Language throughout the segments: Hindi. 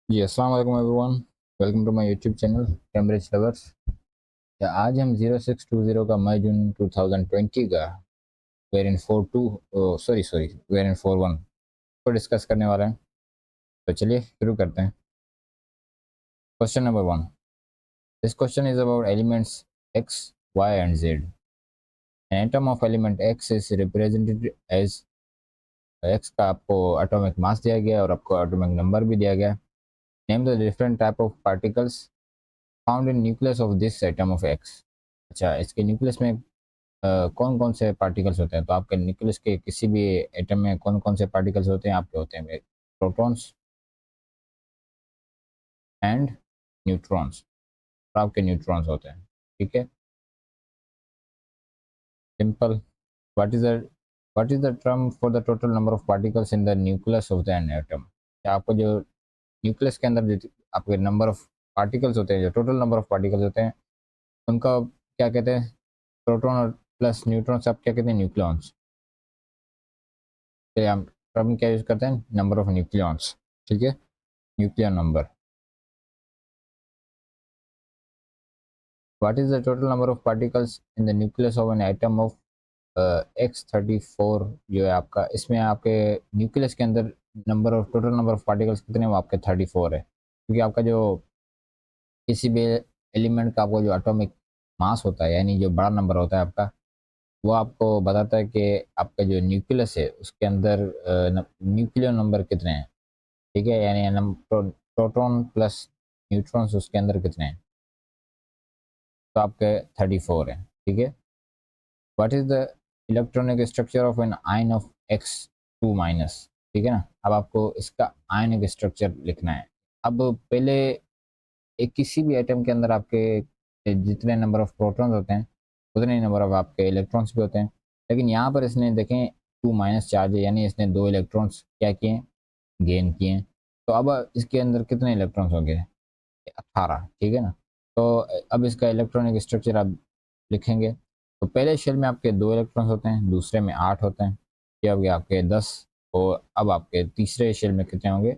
जी अस्सलाम वालेकुम everyone. Welcome to my YouTube channel Cambridge lovers. आज हम 0620 का मई जून 2020 का वेरिएंट 42 वेरिएंट 41 को डिस्कस करने वाले हैं। तो चलिए शुरू करते हैं। Question number 1। This question is about elements x, y and z. An atom of element x is represented as x का आपको एटॉमिक मास दिया गया है और आपको एटॉमिक नंबर भी दिया गया है। Name the different type of particles found in nucleus of this atom of x। अच्छा, इसके न्यूक्लियस में कौन कौन से पार्टिकल्स होते हैं? तो आपके न्यूक्लियस के किसी भी एटम में कौन कौन से पार्टिकल्स होते हैं? आपके होते हैं प्रोटॉन्स एंड न्यूट्रॉन्स। और आपके न्यूट्रॉन्स होते हैं। ठीक है, simple. What is the what is the term for the total number of particles in the nucleus of the an atom? आपको जो न्यूक्लियस के अंदर जो आपके नंबर ऑफ पार्टिकल्स होते हैं, जो टोटल नंबर ऑफ पार्टिकल्स होते हैं, उनका क्या कहते हैं? प्रोटॉन और प्लस न्यूट्रॉन से आप क्या कहते हैं? न्यूक्लियॉन्स। चलिए हम टर्म क्या यूज करते हैं? Number of nucleons. ठीक है, nuclear number. What is the total number of particles in the nucleus of an atom of X34? जो है आपका, इसमें आपके न्यूक्लियस के अंदर टोटल नंबर ऑफ पार्टिकल्स कितने हैं? वो आपके 34 है, क्योंकि आपका जो किसी भी एलिमेंट का आपको जो एटॉमिक मास होता है, यानी जो बड़ा नंबर होता है आपका, वो आपको बताता है कि आपका जो न्यूक्लियस है उसके अंदर न्यूक्लियर नंबर कितने हैं। ठीक है, यानी प्रोटॉन प्लस न्यूट्रॉन्स उसके अंदर कितने हैं? तो आपके 34 है। ठीक है। What is the electronic structure of an ion of X2 minus? ठीक है ना, अब आपको इसका आयनिक स्ट्रक्चर लिखना है। अब पहले एक किसी भी एटम के अंदर आपके जितने नंबर ऑफ प्रोटॉन्स होते हैं उतने ही नंबर ऑफ आपके इलेक्ट्रॉन्स भी होते हैं। लेकिन यहाँ पर इसने देखें 2 माइनस चार्ज है, यानी इसने 2 इलेक्ट्रॉन्स क्या किए? गेन किए हैं। तो अब इसके अंदर कितने इलेक्ट्रॉन्स होंगे? 18। ठीक है ना। तो अब इसका इलेक्ट्रॉनिक स्ट्रक्चर आप लिखेंगे। तो पहले शेल में आपके 2 इलेक्ट्रॉन्स होते हैं, दूसरे में 8 होते हैं। ये हो गया आपके 10। और अब आपके तीसरे शेल में कितने होंगे?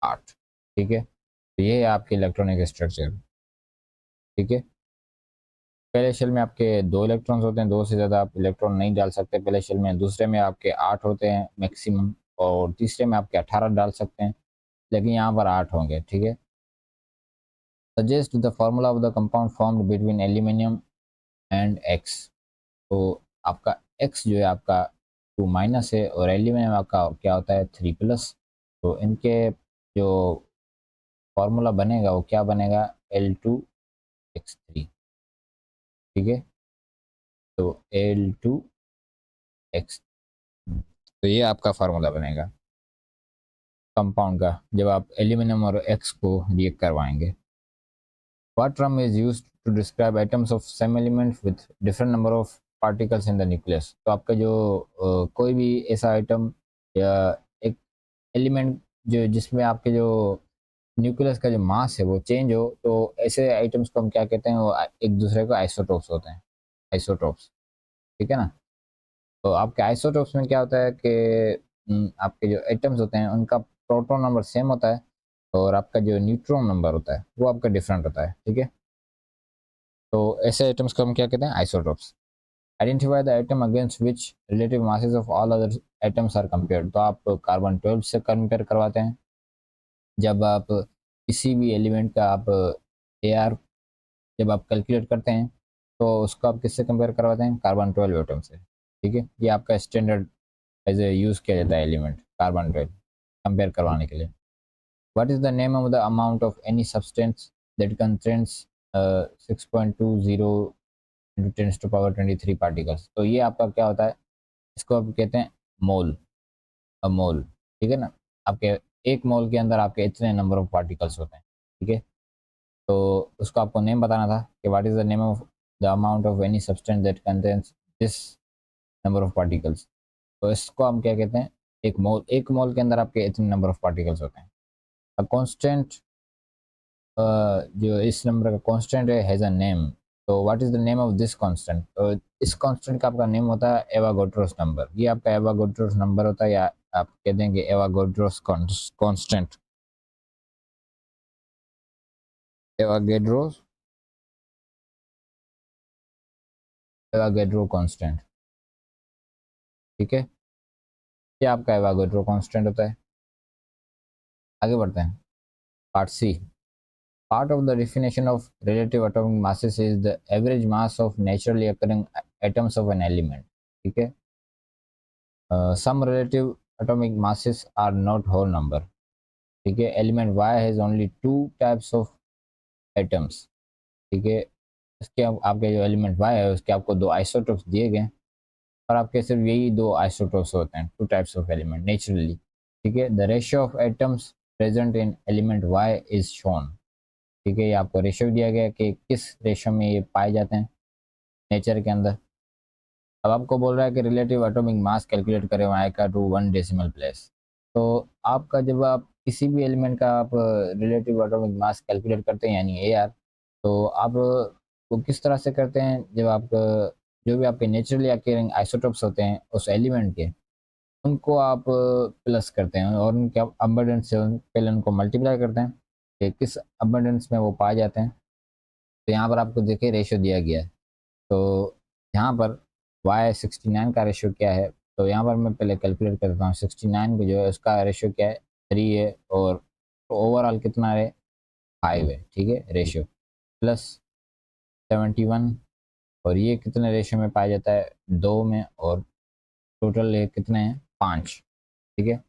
8। ठीक है, तो ये है आपके इलेक्ट्रॉनिक स्ट्रक्चर। ठीक है, पहले शेल में आपके 2 इलेक्ट्रॉन्स होते हैं, 2 से ज़्यादा आप इलेक्ट्रॉन नहीं डाल सकते पहले शेल में। दूसरे में आपके 8 होते हैं मैक्सिमम, और तीसरे में आपके 18 डाल सकते हैं, लेकिन यहाँ पर 8 होंगे। ठीक है। Suggest the formula of the compound formed between aluminium and x. तो आपका एक्स जो है आपका 2 माइनस है, और एल्यूमिनियम आपका क्या होता है? 3 प्लस। तो इनके जो फार्मूला बनेगा वो क्या बनेगा? L2X3। ठीक है, तो L2X, तो ये आपका फार्मूला बनेगा कंपाउंड का, जब आप एल्यूमिनियम और एक्स को रिएक्ट करवाएंगे। What term is used to describe atoms of same element with different number of particles in the nucleus? तो आपका जो कोई भी ऐसा आइटम या एक एलिमेंट जो जिसमें आपके जो न्यूक्लियस का जो मास है वो चेंज हो, तो ऐसे आइटम्स को हम क्या कहते हैं? वो एक दूसरे को आइसोटोप्स होते हैं। आइसोटोप्स। ठीक है ना। तो आपके आइसोटोप्स में क्या होता है कि आपके जो एटम्स होते हैं उनका प्रोटॉन नंबर सेम होता है, और आपका जो न्यूट्रॉन नंबर होता है वो आपका डिफरेंट होता है। ठीक है, तो ऐसे एटम्स को हम क्या कहते हैं? Isotopes. Identify the atom against which relative masses of all other atoms are compared. तो आप कार्बन 12 से कंपेयर करवाते हैं। जब आप किसी भी एलिमेंट का आप AR जब आप कैलकुलेट करते हैं, तो उसको आप किससे कंपेयर करवाते हैं? कार्बन 12 एटम से। ठीक है, ये आपका स्टैंडर्ड एज ए यूज़ किया जाता है एलिमेंट कार्बन 12 कंपेयर करवाने के लिए। What is the name of the amount of any substance that contains 6.20 into 10 to the power 23 particles? तो ये आपका क्या होता है? इसको आप कहते हैं मोल। मोल। ठीक है ना। आपके एक मोल के अंदर आपके इतने नंबर ऑफ पार्टिकल्स होते हैं। ठीक है, तो उसको आपको नेम बताना था कि what is the name of the amount of any substance that contains this number of particles. तो इसको हम क्या कहते हैं? एक मोल के अंदर आपके इतने नंबर ऑफ पार्टिकल्स होते हैं। अब कांस्टेंट, जो इस नंबर का कांस्टेंट है हैज़ अ नेम। तो what is the name of this constant? तो इस कांस्टेंट का आपका नेम होता है एवागोड्रोस नंबर। ये आपका एवागोड्रोस नंबर होता है, या आप कह देंगे एवागोड्रोस कांस्टेंट। एवागेड्रो कांस्टेंट, ठीक है, ये आपका एवागेड्रो कांस्टेंट होता है। आगे बढ़ते हैं। Part C, part of the definition of relative atomic masses is the average mass of naturally occurring atoms of an element, ठीक है। Some relative atomic masses are not whole number, ठीक है। Element y has only two types of atoms, ठीक है। इसके आपके जो एलिमेंट y है उसके आपको दो आइसोटोप्स दिए गए, और आपके सिर्फ यही दो आइसोटोप्स होते हैं, two types of element naturally, ठीक है। The ratio of atoms present in element y is shown, ठीक है। ये आपको रेशियो दिया गया कि किस रेशियो में ये पाए जाते हैं नेचर के अंदर। अब आपको बोल रहा है कि रिलेटिव एटॉमिक मास कैलकुलेट करें y का टू 1 डेसिमल प्लेस। तो आपका जब आप किसी भी एलिमेंट का आप रिलेटिव एटॉमिक मास कैलकुलेट करते हैं यानी AR, तो आप वो किस तरह से करते हैं, जब आप जो भी आपके नेचुरली अकेयरिंग आइसोटोप्स होते हैं उस एलिमेंट के, उनको आप प्लस करते हैं और उनके अबंडेंस से पहले उनको मल्टीप्लाई करते हैं कि किस अबंडेंस में वो पाए जाते हैं। तो यहाँ पर आपको देखिए रेशियो दिया गया है। तो यहाँ पर y69 का रेशियो क्या है, तो यहाँ पर मैं पहले कैलकुलेट करता हूँ। 69 को जो है उसका रेशियो क्या है, 3 है, और ओवरऑल कितना है, 5 है, ठीक है, रेशियो प्लस 71, और ये कितने रेशियो में पाया जाता है, 2 में, और टोटल ये कितने हैं, 5, ठीक है।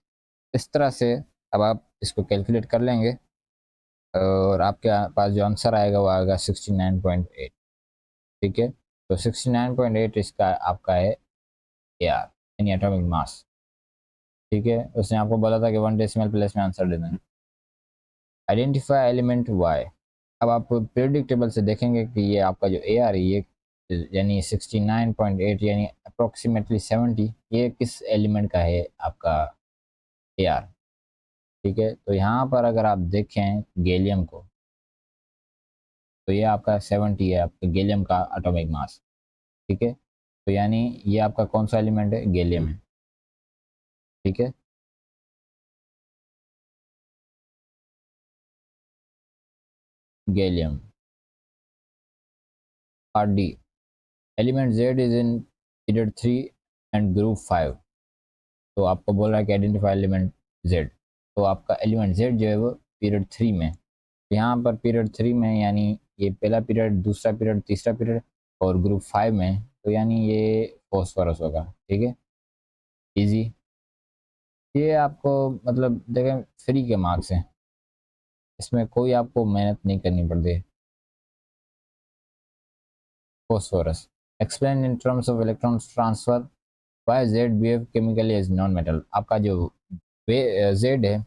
इस तरह से अब आप इसको कैलकुलेट कर लेंगे और आपके पास जो आंसर आएगा वो आएगा 69.8, ठीक है। तो 69.8 इसका आपका है AR यानी एटॉमिक मास, ठीक है। उसने आपको बोला था कि 1 डेसिमल प्लेस में आंसर देना है। Identify element Y. अब आप पीरियोडिक टेबल से देखेंगे कि ये आपका जो AR है ये यानी 69.8 यानी अप्रोक्सीमेटली 70, ये किस एलिमेंट का है आपका AR, ठीक है। तो यहाँ पर अगर आप देखें गैलियम को, तो ये आपका 70 है आपका गैलियम का एटॉमिक मास, ठीक है। तो यानी ये आपका कौन सा एलिमेंट है, गैलियम है, ठीक है। Gallium. Part D, element Z is in period 3 and group 5। तो आपको बोल रहा है कि आइडेंटिफाई एलिमेंट Z। तो आपका एलिमेंट Z जो है वो पीरियड 3 में, यहाँ पर पीरियड 3 में यानी ये पहला पीरियड, दूसरा पीरियड, तीसरा पीरियड, और ग्रुप 5 में, तो यानी ये फॉस्फोरस होगा, ठीक है, इजी। ये आपको मतलब देखें फ्री के मार्क्स हैं, इसमें कोई आपको मेहनत नहीं करनी पड़ती है। Phosphorus, explain in terms of electron transfer Y Z behave chemically as non metal. आपका जो जेड है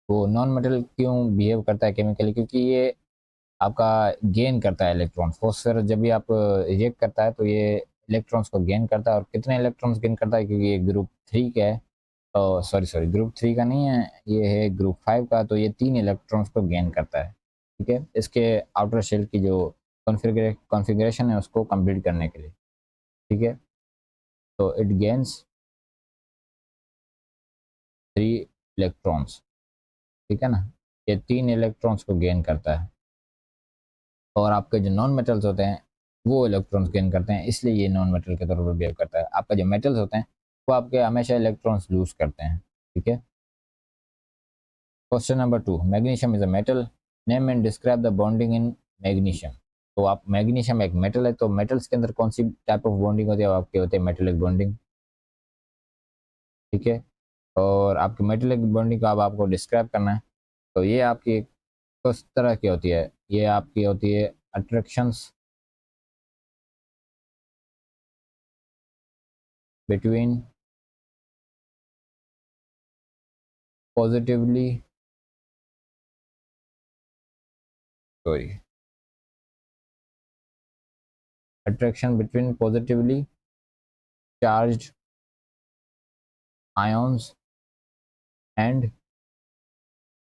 वो नॉन मेटल क्यों बिहेव करता है केमिकली, क्योंकि ये आपका गेन करता है इलेक्ट्रॉन। फॉस्फोरस जब भी आप रिजेक्ट करता है तो ये इलेक्ट्रॉन्स को गेन करता है, और कितने इलेक्ट्रॉन्स गेन करता है, क्योंकि ये ग्रुप 3 का है, सॉरी सॉरी ग्रुप 3 का नहीं है, ये है ग्रुप 5 का, तो ये 3 इलेक्ट्रॉन्स को गेन करता है, ठीक है, इसके आउटर शेल की जो कॉन्फ़िगरेशन है उसको कंप्लीट करने के लिए, ठीक है। तो इट गेन्स 3 इलेक्ट्रॉन्स, ठीक है ना, ये 3 इलेक्ट्रॉन्स को गेन करता है, और आपके जो नॉन मेटल्स होते हैं वो इलेक्ट्रॉन्स गेन करते हैं, इसलिए ये नॉन मेटल के तौर पर बिहेव करता है। आपका जो मेटल्स होते हैं वो आपके हमेशा इलेक्ट्रॉन्स लूज करते हैं, ठीक है। Question number 2, magnesium is a metal, name and describe the bonding in magnesium. तो आप मैग्नीशियम एक मेटल है, तो मेटल्स के अंदर कौन सी टाइप ऑफ बॉन्डिंग होती है, आपके होते हैं मेटेलिक बॉन्डिंग, ठीक है। और आपकी मेटेलिक बॉन्डिंग को अब आपको डिस्क्राइब करना है, तो ये आपकी किस तरह की होती है, ये आपकी होती है attractions between positively, sorry, attraction between positively charged ions and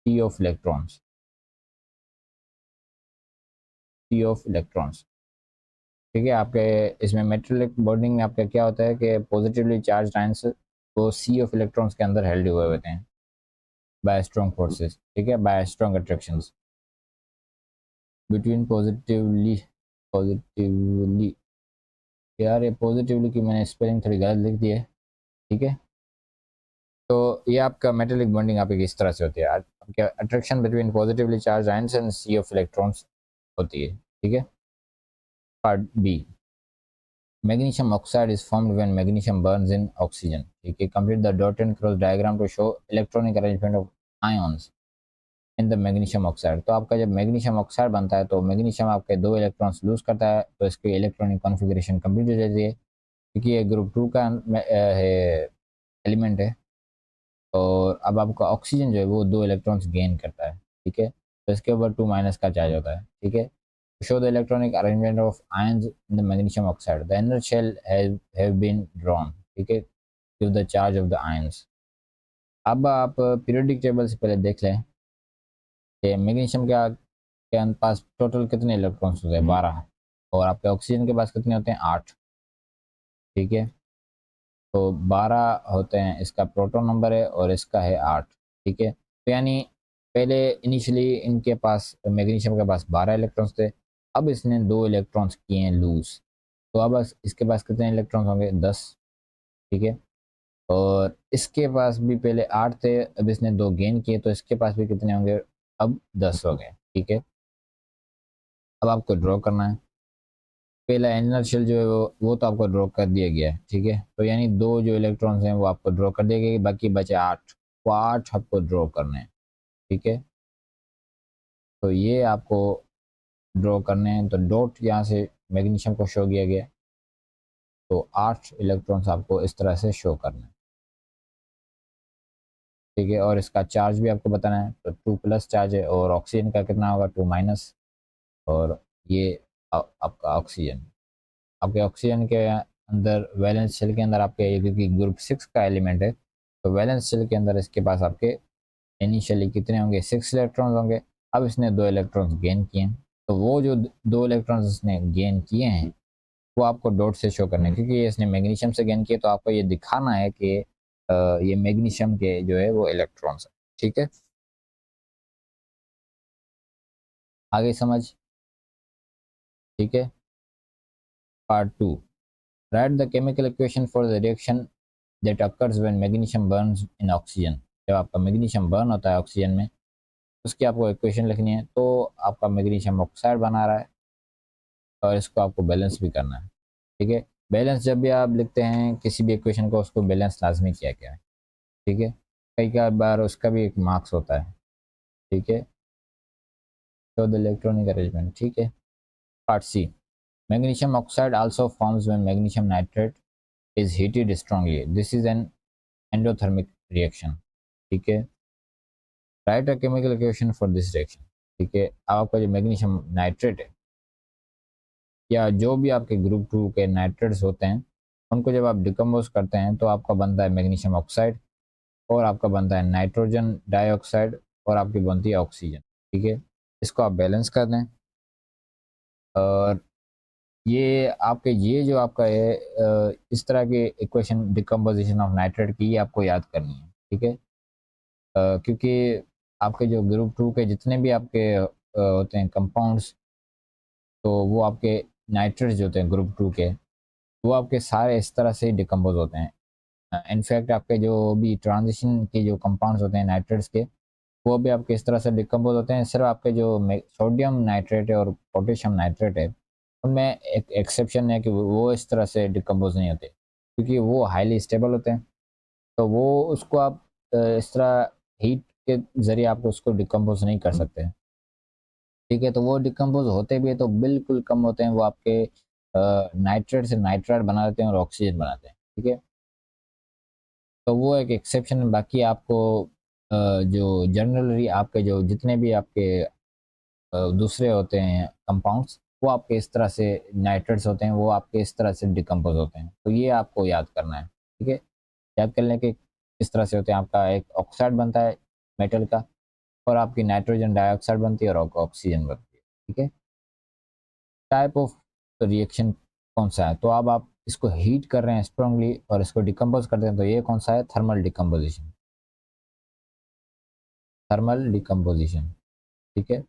sea of electrons, sea of electrons, ठीक है। आपके इसमें मेटेलिक बॉन्डिंग में आपका क्या होता है कि पॉजिटिवली चार्ज आयंस वो सी ऑफ इलेक्ट्रॉन्स के अंदर हेल्ड हुए होते हैं बाय स्ट्रॉन्ग फोर्सेस, ठीक है, bye strong attractions. Between positively यार, ये पॉजिटिवली की मैंने स्पेलिंग थोड़ी गलत लिख दी है, ठीक है। तो ये आपका मेटेलिक बॉन्डिंग आपकी किस तरह से होती है, आपके attraction between positively charged ions and sea of electrons होती है, ठीक है। Part B, magnesium oxide is formed when magnesium burns in oxygen, ठीक है। complete the dot and cross diagram to show electronic arrangement of ions in the magnesium oxide. तो आपका जब मैग्नीशियम ऑक्साइड बनता है तो मैग्नीशियम आपके 2 इलेक्ट्रॉन्स लूज करता है, तो इसकी इलेक्ट्रॉनिक कॉन्फ़िगरेशन कंप्लीट हो जाती है, क्योंकि ये ग्रुप 2 का एलिमेंट है। और अब आपका ऑक्सीजन जो है वो 2 इलेक्ट्रॉन्स गेन करता है, ठीक है। तो इसके ऊपर 2 माइनस का चार्ज होता है, ठीक है। Show the electronic arrangement of ions in the magnesium oxide, the inner shell have been drawn, ठीक है, give the charge of the ions. अब आप पीरियोडिक टेबल से पहले देख लें कि मैग्नीशियम के पास टोटल कितने इलेक्ट्रॉन्स होते हैं, 12। और आपके ऑक्सीजन के पास कितने होते हैं, 8, ठीक है। तो 12 होते हैं, इसका प्रोटॉन नंबर है और इसका है 8, ठीक है। तो यानी पहले इनिशियली इनके पास मैग्नीशियम के पास 12 इलेक्ट्रॉन्स थे, अब इसने 2 इलेक्ट्रॉन्स किए हैं लूज, तो अब इसके पास कितने इलेक्ट्रॉन्स होंगे, 10, ठीक है। और इसके पास भी पहले 8 थे, अब इसने 2 गेन किए, तो इसके पास भी कितने होंगे, अब 10 हो गए, ठीक है। अब आपको ड्रॉ करना है, पहला एनर्शियल शेल जो है वो तो आपको ड्रॉ कर दिया गया है, ठीक है। तो यानी 2 जो इलेक्ट्रॉन्स हैं वो आपको ड्रॉ कर दिए गए, बाकी बचे 8, वो 8 आपको ड्रॉ करने हैं, ठीक है। तो ये आपको ड्रॉ करने हैं, तो डॉट यहाँ से मैग्नीशियम को शो किया गया, तो 8 इलेक्ट्रॉन्स आपको इस तरह से शो करना है, ठीक है। और इसका चार्ज भी आपको बताना है, तो 2 प्लस चार्ज है, और ऑक्सीजन का कितना होगा, 2 माइनस। और ये आपका ऑक्सीजन, आपके ऑक्सीजन के अंदर वैलेंस शेल के अंदर आपके, ये क्योंकि ग्रुप 6 का एलिमेंट है, तो वैलेंस शेल के अंदर इसके पास आपके इनिशियली कितने होंगे, 6 इलेक्ट्रॉन्स होंगे। अब इसने 2 इलेक्ट्रॉन्स गेन किए हैं, तो वो जो 2 इलेक्ट्रॉन्स इसने गेन किए हैं वो आपको डॉट से शो करने हैं, क्योंकि ये इसने मैग्नीशियम से गेन किए, तो आपको ये दिखाना है कि ये मैग्नीशियम के जो है वो इलेक्ट्रॉन्स हैं, ठीक है। आगे समझ, ठीक है। Part 2, right the chemical equation for the reaction that occurs when magnesium Burns in oxygen. जब आपका मैग्नीशियम बर्न होता है ऑक्सीजन में, उसकी आपको इक्वेशन लिखनी है। तो आपका मैग्नीशियम ऑक्साइड बना रहा है और इसको आपको बैलेंस भी करना है, ठीक है। बैलेंस जब भी आप लिखते हैं किसी भी इक्वेशन को, उसको बैलेंस लाजमी किया गया है, ठीक है। कई बार उसका भी एक मार्क्स होता है, ठीक है। तो द इलेक्ट्रॉनिक अरेंजमेंट, ठीक है। Part C, magnesium oxide also forms when magnesium nitrate is heated strongly, this is an endothermic reaction, ठीक है। Write a chemical equation for this reaction, ठीक है। अब आपका जो मैग्नीशियम नाइट्रेट है, या जो भी आपके ग्रुप 2 के नाइट्रेट्स होते हैं, उनको जब आप डिकम्पोज करते हैं तो आपका बनता है मैग्नीशियम ऑक्साइड, और आपका बनता है नाइट्रोजन डाइऑक्साइड, और आपकी बनती है ऑक्सीजन, ठीक है। इसको आप बैलेंस कर दें, और ये आपके ये जो आपका है इस तरह के इक्वेशन डिकम्पोजिशन ऑफ नाइट्रेट की, ये आपको याद करनी है, ठीक है। क्योंकि आपके जो ग्रुप 2 के जितने भी आपके होते हैं कंपाउंड्स, तो वो आपके नाइट्रेट्स जो होते हैं ग्रुप 2 के, वो आपके सारे इस तरह से डिकम्पोज होते हैं। इनफैक्ट आपके जो भी ट्रांजिशन के जो कंपाउंड्स होते हैं नाइट्रेट्स के, वो भी आपके इस तरह से डिकम्पोज होते हैं। सिर्फ आपके जो सोडियम नाइट्रेट है और पोटेशियम नाइट्रेट है, उनमें एक एक्सेप्शन है कि वो इस तरह से डिकम्पोज नहीं होते, क्योंकि वो हाईली स्टेबल होते हैं। तो वो उसको आप इस तरह हीट के ज़रिए आप उसको डिकम्पोज नहीं कर सकते, ठीक है। तो वो डिकम्पोज होते भी है तो बिल्कुल कम होते हैं, वो आपके नाइट्रेट से नाइट्राइड बना देते हैं और ऑक्सीजन बनाते हैं, ठीक है। तो वो एक एक्सेप्शन है। बाकी आपको जो जनरली आपके जो जितने भी आपके दूसरे होते हैं कंपाउंड्स, वो आपके इस तरह से नाइट्रेट्स होते हैं, वो आपके इस तरह से डिकम्पोज होते हैं। तो ये आपको याद करना है, ठीक है। याद कर लें कि किस तरह से होते हैं। आपका एक ऑक्साइड बनता है मेटल का, और आपकी नाइट्रोजन डाइऑक्साइड बनती है और ऑक्सीजन बनती है, ठीक है। टाइप ऑफ रिएक्शन कौन सा है, तो अब आप इसको हीट कर रहे हैं स्ट्रांगली और इसको डिकम्पोज करते हैं, तो ये कौन सा है, थर्मल डिकम्पोजिशन, थर्मल डिकम्पोजिशन, ठीक है।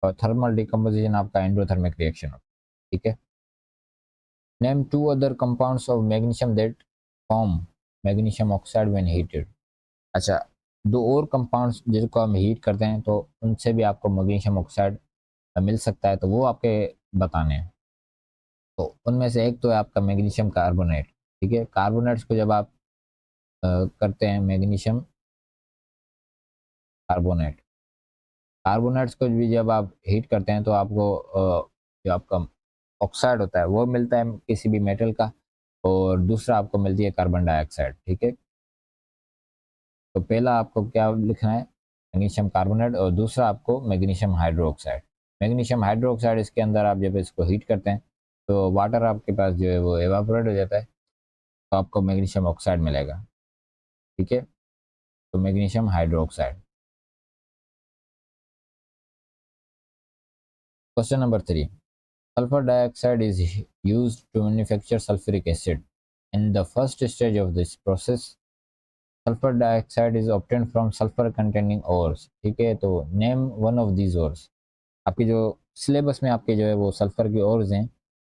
और थर्मल डिकम्पोजिशन आपका एंडोथर्मिक रिएक्शन होता है, ठीक है। Name two other compounds of magnesium that form magnesium oxide when heated. अच्छा, दो और कंपाउंड्स जिनको हम हीट करते हैं तो उनसे भी आपको मैग्नीशियम ऑक्साइड मिल सकता है, तो वो आपके बताने हैं। तो उनमें से एक तो है आपका मैग्नीशियम कार्बोनेट, ठीक है। कार्बोनेट्स को जब आप करते हैं मैग्नीशियम कार्बोनेट, कार्बोनेट्स को भी जब आप हीट करते हैं तो आपको जो आपका ऑक्साइड होता है वो मिलता है किसी भी मेटल का, और दूसरा आपको मिलती है कार्बन डाइऑक्साइड, ठीक है। तो पहला आपको क्या लिखना है, मैग्नीशियम कार्बोनेट, और दूसरा आपको मैग्नीशियम हाइड्रोक्साइड। मैग्नीशियम हाइड्रोक्साइड, इसके अंदर आप जब इसको हीट करते हैं तो वाटर आपके पास जो है वो एवापोरेट हो जाता है, तो आपको मैग्नीशियम ऑक्साइड मिलेगा, ठीक है। तो magnesium hydroxide. Question number 3, sulfur dioxide is used to manufacture sulfuric acid. In the first stage of this process, sulfur dioxide is obtained from sulfur containing ores, ठीक है। तो name one of these ores। आपके जो सिलेबस में आपके जो है वो सल्फर की ओर्स हैं,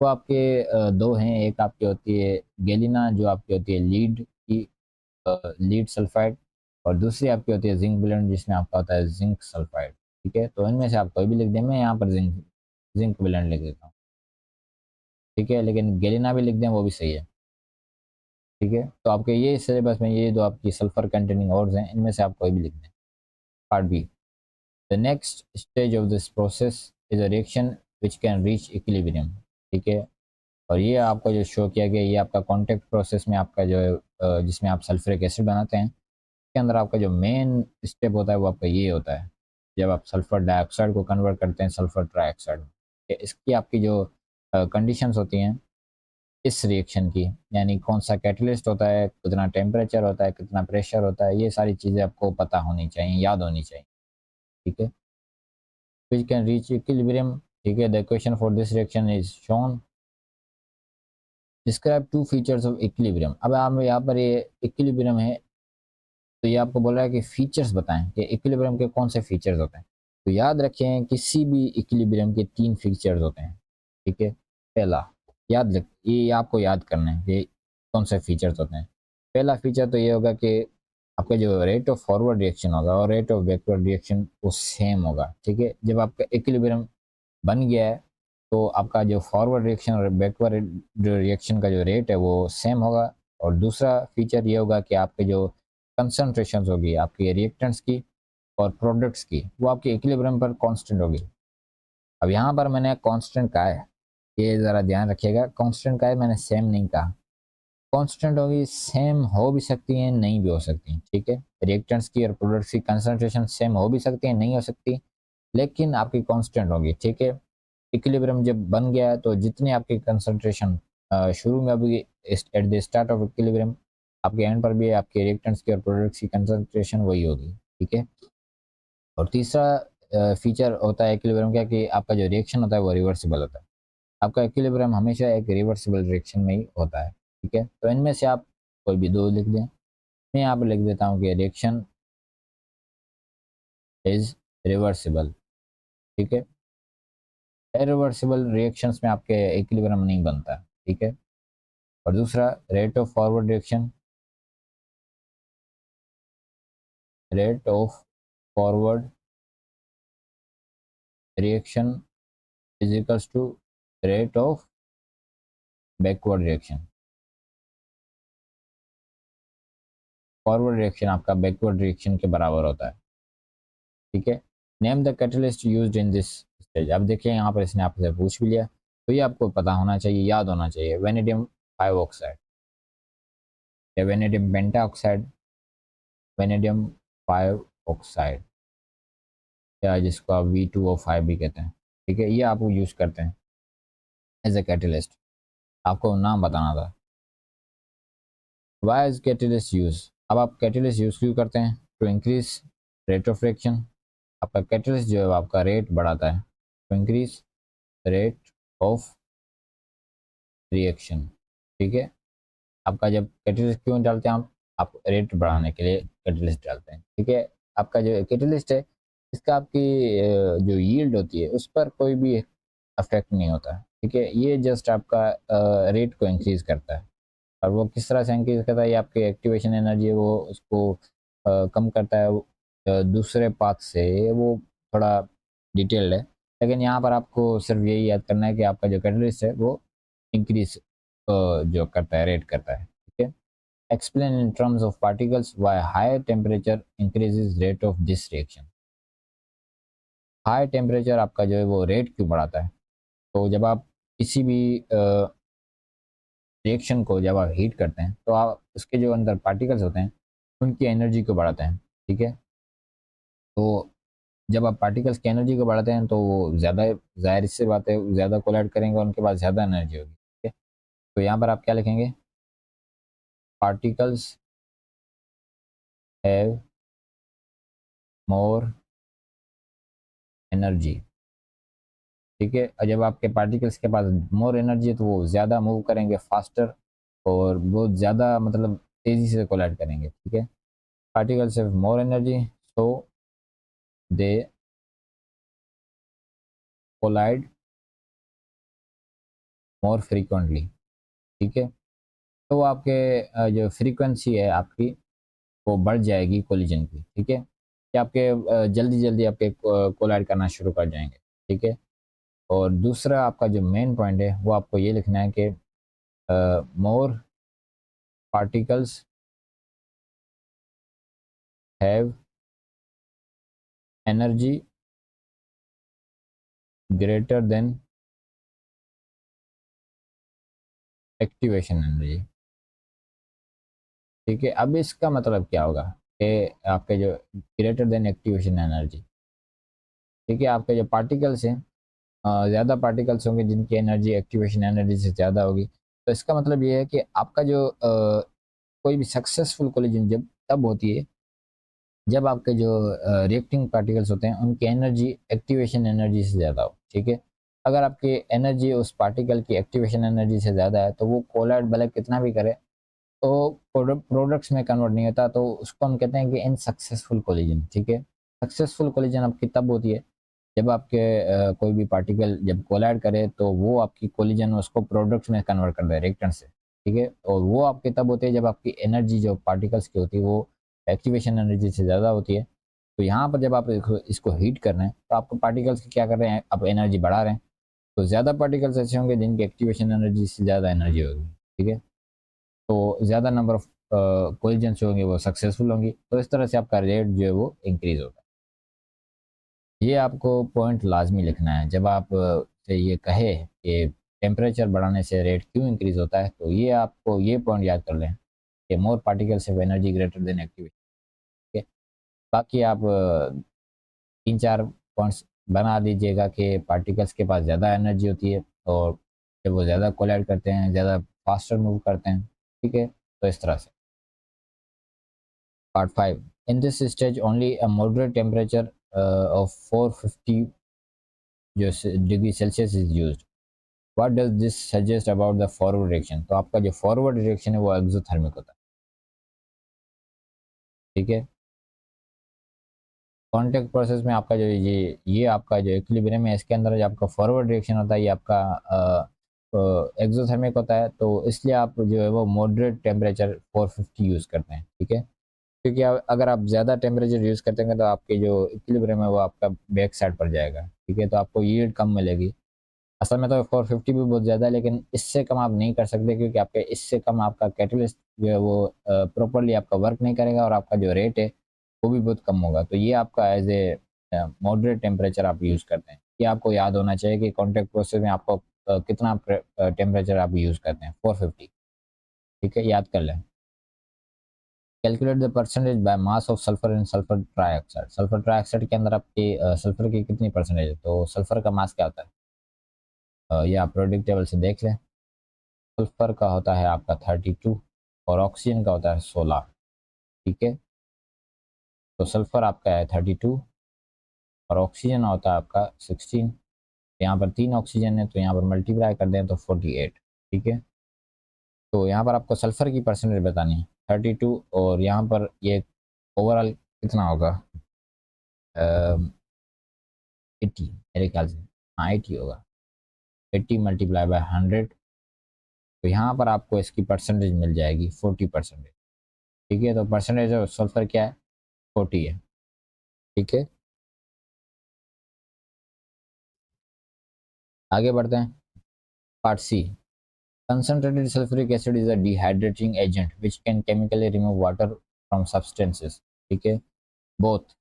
वो आपके दो हैं। एक आपकी होती है गैलिना, जो आपकी होती है लीड की, लीड सल्फाइड, और दूसरी आपकी होती है जिंक ब्लेंड, जिसमें आपका होता है जिंक सल्फाइड, ठीक है। तो इनमें से आप कोई भी लिख दें, मैं यहाँ पर जिंक जिंक ब्लेंड लिख देता हूँ, ठीक है, लेकिन गैलिना भी लिख दें वो भी सही है, ठीक है। तो आपके ये सिलेबस में ये दो आपकी सल्फर कंटेनिंग ओर्स हैं, इनमें से आप कोई भी लिख दें। Part B, the next stage of this process is a reaction which can reach equilibrium, ठीक है। और ये आपको जो शो किया गया, ये आपका कॉन्टैक्ट प्रोसेस में आपका जो है जिसमें आप सल्फ्यूरिक एसिड बनाते हैं, इसके अंदर आपका जो मेन स्टेप होता है वो आपका ये होता है, जब आप सल्फर डाइऑक्साइड को कन्वर्ट करते हैं सल्फर ट्राइऑक्साइड में। इसकी आपकी जो कंडीशंस होती हैं इस रिएक्शन की, यानी कौन सा कैटलिस्ट होता है, कितना टेम्परेचर होता है, कितना प्रेशर होता है, ये सारी चीज़ें आपको पता होनी चाहिए, याद होनी चाहिए, ठीक है। विच कैन रीच इक्विलिब्रियम, ठीक है। The equation for this reaction is shown. Describe two features of equilibrium. अब आप यहाँ पर ये इक्विलिब्रियम है, तो ये आपको बोल रहा है कि फीचर्स बताएं कि इक्विलिब्रियम के कौन से फीचर्स होते हैं। तो याद रखें, किसी भी इक्विलिब्रियम के तीन फीचर्स होते हैं, ठीक है। पहला, याद रख, ये आपको याद करना है कि कौन से फीचर्स होते हैं। पहला फीचर तो ये होगा कि आपका जो रेट ऑफ फॉरवर्ड रिएक्शन होगा और रेट ऑफ बैकवर्ड रिएक्शन वो सेम होगा, ठीक है। जब आपका इक्विलिब्रियम बन गया है तो आपका जो फॉरवर्ड रिएक्शन और बैकवर्ड जो रिएक्शन का जो रेट है वो सेम होगा। और दूसरा फीचर ये होगा कि आपके जो कंसनट्रेशन होगी आपके रिएक्टेंट्स की और प्रोडक्ट्स की, वो आपके इक्विलिब्रियम पर कांस्टेंट होगी। अब यहाँ पर मैंने कांस्टेंट कहा है, ये ज़रा ध्यान रखिएगा, कांस्टेंट का है, मैंने सेम नहीं कहा। कांस्टेंट होगी, सेम हो भी सकती हैं, नहीं भी हो सकती हैं, ठीक है। रिएक्टेंट्स की और प्रोडक्ट्स की कंसनट्रेशन सेम हो भी सकती है, नहीं हो सकती, लेकिन आपकी कांस्टेंट होगी, ठीक है। इक्विलिब्रियम जब बन गया है तो जितनी आपकी कंसंट्रेशन शुरू में अभी at the start of equilibrium, आपके एंड पर भी आपके रिएक्टेंट्स की और प्रोडक्ट्स की कंसंट्रेशन वही होगी, ठीक है। और तीसरा फीचर होता है इक्विलिब्रियम का कि आपका जो रिएक्शन होता है वो रिवर्सिबल होता है। आपका इक्विलिब्रियम हमेशा एक रिवर्सिबल रिएक्शन में ही होता है, ठीक है। तो इनमें से आप कोई भी दो लिख दें। मैं यहाँ पर लिख देता हूँ कि रिएक्शन इज रिवर्सिबल, ठीक है। इरिवर्सिबल रिएक्शंस में आपके इक्विलिब्रियम नहीं बनता, ठीक है। और दूसरा, rate of forward reaction, rate of forward reaction is equals to rate of backward reaction. Forward reaction आपका बैकवर्ड रिएक्शन के बराबर होता है, ठीक है। Name the catalyst used in this stage. अब देखिए यहाँ पर इसने आपसे पूछ भी लिया, तो ये आपको पता होना चाहिए, याद होना चाहिए। वेनेडियम 5 ऑक्साइड या वेनेडियम पेंटा ऑक्साइड, वेनेडियम 5 ऑक्साइड, या जिसको आप V2O5 भी कहते हैं, ठीक है। ये आप यूज़ करते हैं एज ए कैटलिस्ट। आपको नाम बताना था। Why is catalyst use. अब आप कैटलिस्ट यूज़ क्यों करते हैं, to increase rate of reaction. आपका कैटलिस्ट जो है आपका रेट बढ़ाता है, to increase rate of reaction, ठीक है। आपका जब कैटलिस्ट क्यों डालते हैं आप रेट बढ़ाने के लिए कैटलिस्ट डालते हैं, ठीक है। आपका जो कैटलिस्ट है इसका आपकी जो यील्ड होती है उस पर कोई भी अफेक्ट नहीं होता, ठीक है। ये जस्ट आपका रेट को इंक्रीज करता है, और वो किस तरह से इंक्रीज करता है, ये आपकी एक्टिवेशन एनर्जी है वो उसको कम करता है। दूसरे पाथ से वो थोड़ा डिटेल्ड है, लेकिन यहाँ पर आपको सिर्फ यही याद करना है कि आपका जो कैटलिस्ट है वो इंक्रीज जो करता है, रेट करता है, ठीक है। Explain in terms of particles why higher temperature increases rate of this reaction. High temperature आपका जो है वो रेट क्यों बढ़ाता है? तो जब आप किसी भी रिएक्शन को जब आप हीट करते हैं तो आप उसके जो अंदर पार्टिकल्स होते हैं उनकी एनर्जी को बढ़ाते हैं, ठीक है। तो जब आप पार्टिकल्स की एनर्जी को बढ़ाते हैं तो वो ज़्यादा, ज़ाहिर सी बात है, ज़्यादा कोलाइड करेंगे और उनके पास ज़्यादा एनर्जी होगी, ठीक है। तो यहाँ पर आप क्या लिखेंगे? पार्टिकल्स हैव मोर एनर्जी, ठीक है। और जब आपके पार्टिकल्स के पास मोर एनर्जी है तो वो ज़्यादा मूव करेंगे फास्टर, और बहुत ज़्यादा मतलब तेज़ी से कोलाइड करेंगे, ठीक है। Particles have more energy so they collide more frequently, ठीक है। तो आपके जो फ्रीक्वेंसी है आपकी वो बढ़ जाएगी कोलिजन की, ठीक है, कि आपके जल्दी जल्दी आपके कोलाइड करना शुरू कर जाएंगे, ठीक है। और दूसरा आपका जो मेन पॉइंट है वो आपको ये लिखना है कि more particles have energy greater than activation energy, ठीक है। अब इसका मतलब क्या होगा कि आपके जो ग्रेटर देन एक्टिवेशन एनर्जी, ठीक है, आपके जो पार्टिकल्स हैं ज़्यादा पार्टिकल्स होंगे जिनकी एनर्जी एक्टिवेशन एनर्जी से ज़्यादा होगी। तो इसका मतलब ये है कि आपका जो कोई भी सक्सेसफुल कोलिजन जब तब होती है जब आपके जो रिएक्टिंग पार्टिकल्स होते हैं उनकी एनर्जी एक्टिवेशन एनर्जी से ज़्यादा हो, ठीक है। अगर आपकी एनर्जी उस पार्टिकल की एक्टिवेशन एनर्जी से ज़्यादा है तो वो कोलाइड भले कितना भी करे तो प्रोडक्ट्स में कन्वर्ट नहीं होता, तो उसको हम कहते हैं कि इनसक्सेसफुल कोलिजन, ठीक है। सक्सेसफुल कोलिजन आपकी तब होती है जब आपके कोई भी पार्टिकल जब कोलाइड करे तो वो आपकी कोलिजन उसको प्रोडक्ट्स में कन्वर्ट कर दे रिएक्टेंट से, ठीक है। और वो आपकी तब होती है जब आपकी एनर्जी जो पार्टिकल्स की होती है वो एक्टिवेशन एनर्जी से ज़्यादा होती है। तो यहाँ पर जब आप इसको हीट कर रहे हैं तो आपको पार्टिकल्स की क्या कर रहे हैं, आप एनर्जी बढ़ा रहे हैं। तो ज़्यादा पार्टिकल्स ऐसे होंगे जिनकी एक्टिवेशन एनर्जी से ज़्यादा एनर्जी होगी, ठीक है। तो ज़्यादा नंबर ऑफ कोलिजन्स होंगे वो सक्सेसफुल होंगी, तो इस तरह से आपका रेट जो है वो इंक्रीज होगा। ये आपको पॉइंट लाजमी लिखना है जब आप से ये कहे कि टेम्परेचर बढ़ाने से रेट क्यों इंक्रीज होता है, तो ये आपको ये पॉइंट याद कर लें कि more particles have energy greater than activity, ठीक है। बाकी आप 3-4 पॉइंट्स बना दीजिएगा कि पार्टिकल्स के पास ज़्यादा एनर्जी होती है और जब वो ज़्यादा कोलाइड करते हैं ज़्यादा फास्टर मूव करते हैं, ठीक है। तो इस तरह से Part 5. In this stage, only a moderate temperature of 450 degree Celsius is used. What does this suggest about the forward reaction? तो आपका जो फॉरवर्ड रिएक्शन है वो एक्सोथर्मिक होता है, ठीक है। कॉन्टैक्ट प्रोसेस में आपका जो ये आपका जो इक्विलिब्रियम है इसके अंदर जो आपका फॉरवर्ड रिएक्शन होता है ये आपका एक्सोथर्मिक होता है, तो इसलिए आप जो है वो मॉडरेट टेम्परेचर 450 यूज़ करते हैं, ठीक है। क्योंकि अगर आप ज़्यादा टेम्परेचर यूज़ करते हैं तो आपकी जो इक्विलिब्रियम है वो आपका बैक साइड पर जाएगा, ठीक है। तो आपको यील्ड कम मिलेगी। असल में तो 450 भी बहुत ज़्यादा है, लेकिन इससे कम आप नहीं कर सकते क्योंकि आपके इससे कम आपका कैटलिस्ट जो है वो प्रॉपर्ली आपका वर्क नहीं करेगा और आपका जो रेट है वो भी बहुत कम होगा। तो ये आपका एज ए मॉडरेट टेम्परेचर आप यूज़ करते हैं। ये आपको याद होना चाहिए कि कॉन्टैक्ट प्रोसेस में आपको कितना टेम्परेचर आप यूज़ करते हैं, 450, ठीक है, याद कर लें। Calculate the percentage by mass of sulphur in sulphur trioxide. Sulphur trioxide के अंदर आपकी सल्फर की कितनी परसेंटेज है, तो सल्फर का मास क्या होता है, ये आप प्रोडक्ट टेबल से देख लें। सल्फर का होता है आपका 32 और ऑक्सीजन का होता है 16, ठीक है। तो सल्फर आपका है 32 और ऑक्सीजन होता है आपका 16। यहाँ पर 3 ऑक्सीजन है तो यहाँ पर मल्टीप्लाई कर दें तो 48, ठीक है। तो यहाँ पर आपको सल्फर की परसेंटेज बतानी है 32 और यहाँ पर ये ओवरऑल कितना होगा, 80 मेरे ख्याल से, हाँ 80 होगा, 80 मल्टीप्लाई बाय 100, तो यहाँ पर आपको इसकी परसेंटेज मिल जाएगी 40%। ठीक है, तो परसेंटेज ऑफ सल्फर क्या है, 40 है। ठीक है, आगे बढ़ते हैं। Part C, concentrated sulfuric acid is a dehydrating agent which can chemically remove water from substances. ठीक है, both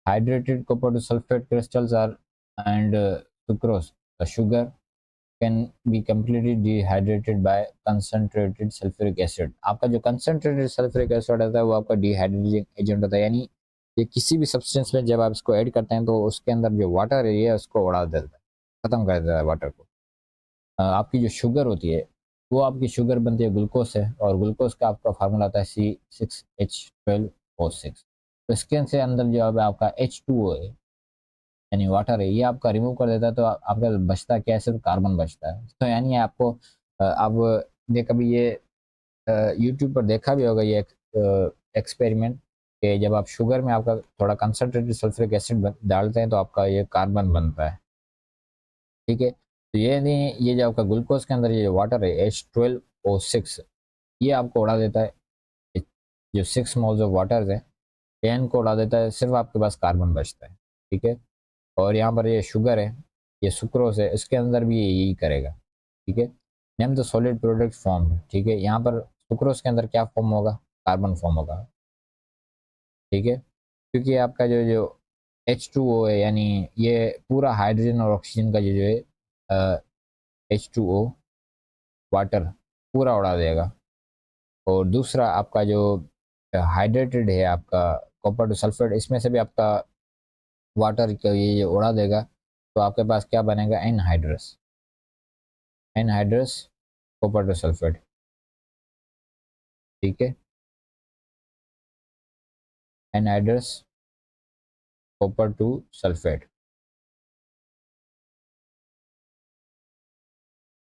hydrated copper to sulfate crystals are and sucrose, the sugar, can be completely dehydrated by concentrated sulfuric acid. आपका जो concentrated sulfuric acid होता है वो आपका dehydrating agent होता है, यानी ये किसी भी सब्सटेंस में जब आप इसको ऐड करते हैं तो उसके अंदर जो वाटर है ये उसको उड़ा देता है, खत्म कर देता है वाटर को। आपकी जो शुगर होती है वो आपकी शुगर बनती है ग्लूकोज से, और ग्लूकोज का आपका फार्मूला आता है C6H12O6। तो इसके से अंदर जो है आपका H2O है यानी वाटर है, ये आपका रिमूव कर देता है, तो आपका बचता क्या है, सिर्फ कार्बन बचता है। तो यानी आपको अब देख कभी ये यूट्यूब पर देखा भी होगा ये एक्सपेरिमेंट, कि जब आप शुगर में आपका थोड़ा कंसनट्रेटेड सल्फ्यूरिक एसिड डालते हैं तो आपका ये कार्बन बनता है। ठीक है, तो ये नहीं, ये जो आपका ग्लूकोज के अंदर ये वाटर है H12O6, ये आपको उड़ा देता है, जो 6 मोल्स ऑफ वाटर है 10 को उड़ा देता है, सिर्फ आपके पास कार्बन बचता है। ठीक है, और यहाँ पर ये शुगर है, ये सुक्रोज है, इसके अंदर भी ये यही करेगा। ठीक है, name the solid product form. ठीक है, यहाँ पर सुक्रोज के अंदर क्या फॉर्म होगा, कार्बन फॉर्म होगा। ठीक है, क्योंकि आपका जो जो H2O है, यानी ये पूरा हाइड्रोजन और ऑक्सीजन का जो है H2O वाटर पूरा उड़ा देगा। और दूसरा आपका जो हाइड्रेटेड है आपका कॉपर टू सल्फेट, इसमें से भी आपका वाटर का ये उड़ा देगा, तो आपके पास क्या बनेगा, anhydrous, anhydrous copper two sulphate. ठीक है, एनहाइड्रस कॉपर टू सल्फेट।